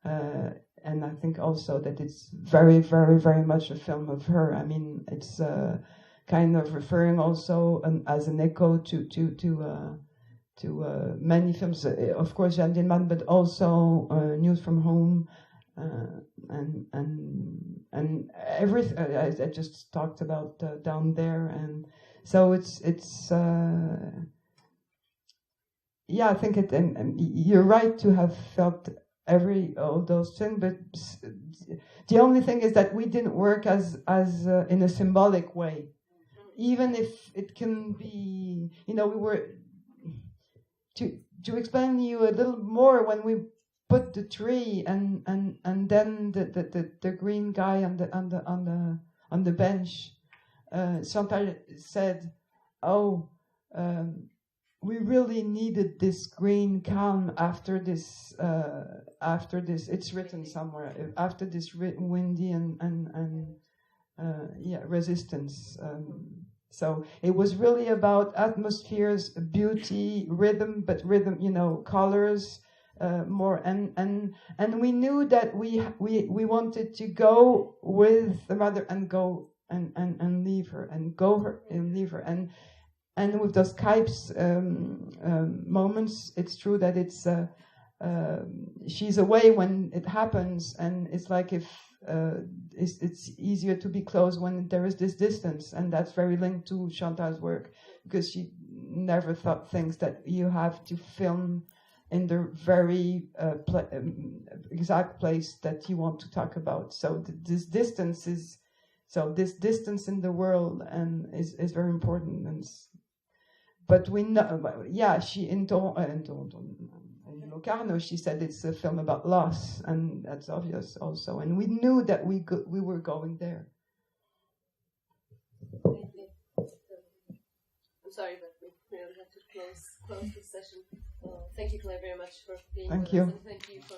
And I think also that it's very, very, very much a film of her. I mean, it's kind of referring also as an echo to many films, of course, Jan Dilman, but also News from Home, and everything. I just talked about Down There, and so it's. I think it. And you're right to have felt all those things, but the only thing is that we didn't work as in a symbolic way, even if it can be. We were. To explain to you a little more, when we put the tree and then the green guy on the bench, Chantal said, we really needed this green calm after this. It's written somewhere, after this windy and resistance. So it was really about atmospheres, beauty, rhythm, but rhythm, colors, more, and we knew that we wanted to go with the mother and go and leave her, and go her and leave her, and with those Skype's moments, it's true that it's she's away when it happens, and it's like if. It's easier to be close when there is this distance, and that's very linked to Chantal's work, because she never thinks that you have to film in the very exact place that you want to talk about. So this distance in the world and is very important. And but we know, she in Locarno, she said it's a film about loss, and that's obvious also. And we knew that we were going there. I'm sorry, but we have to close this session. Thank you, Claire, very much for being with us. You. And thank you for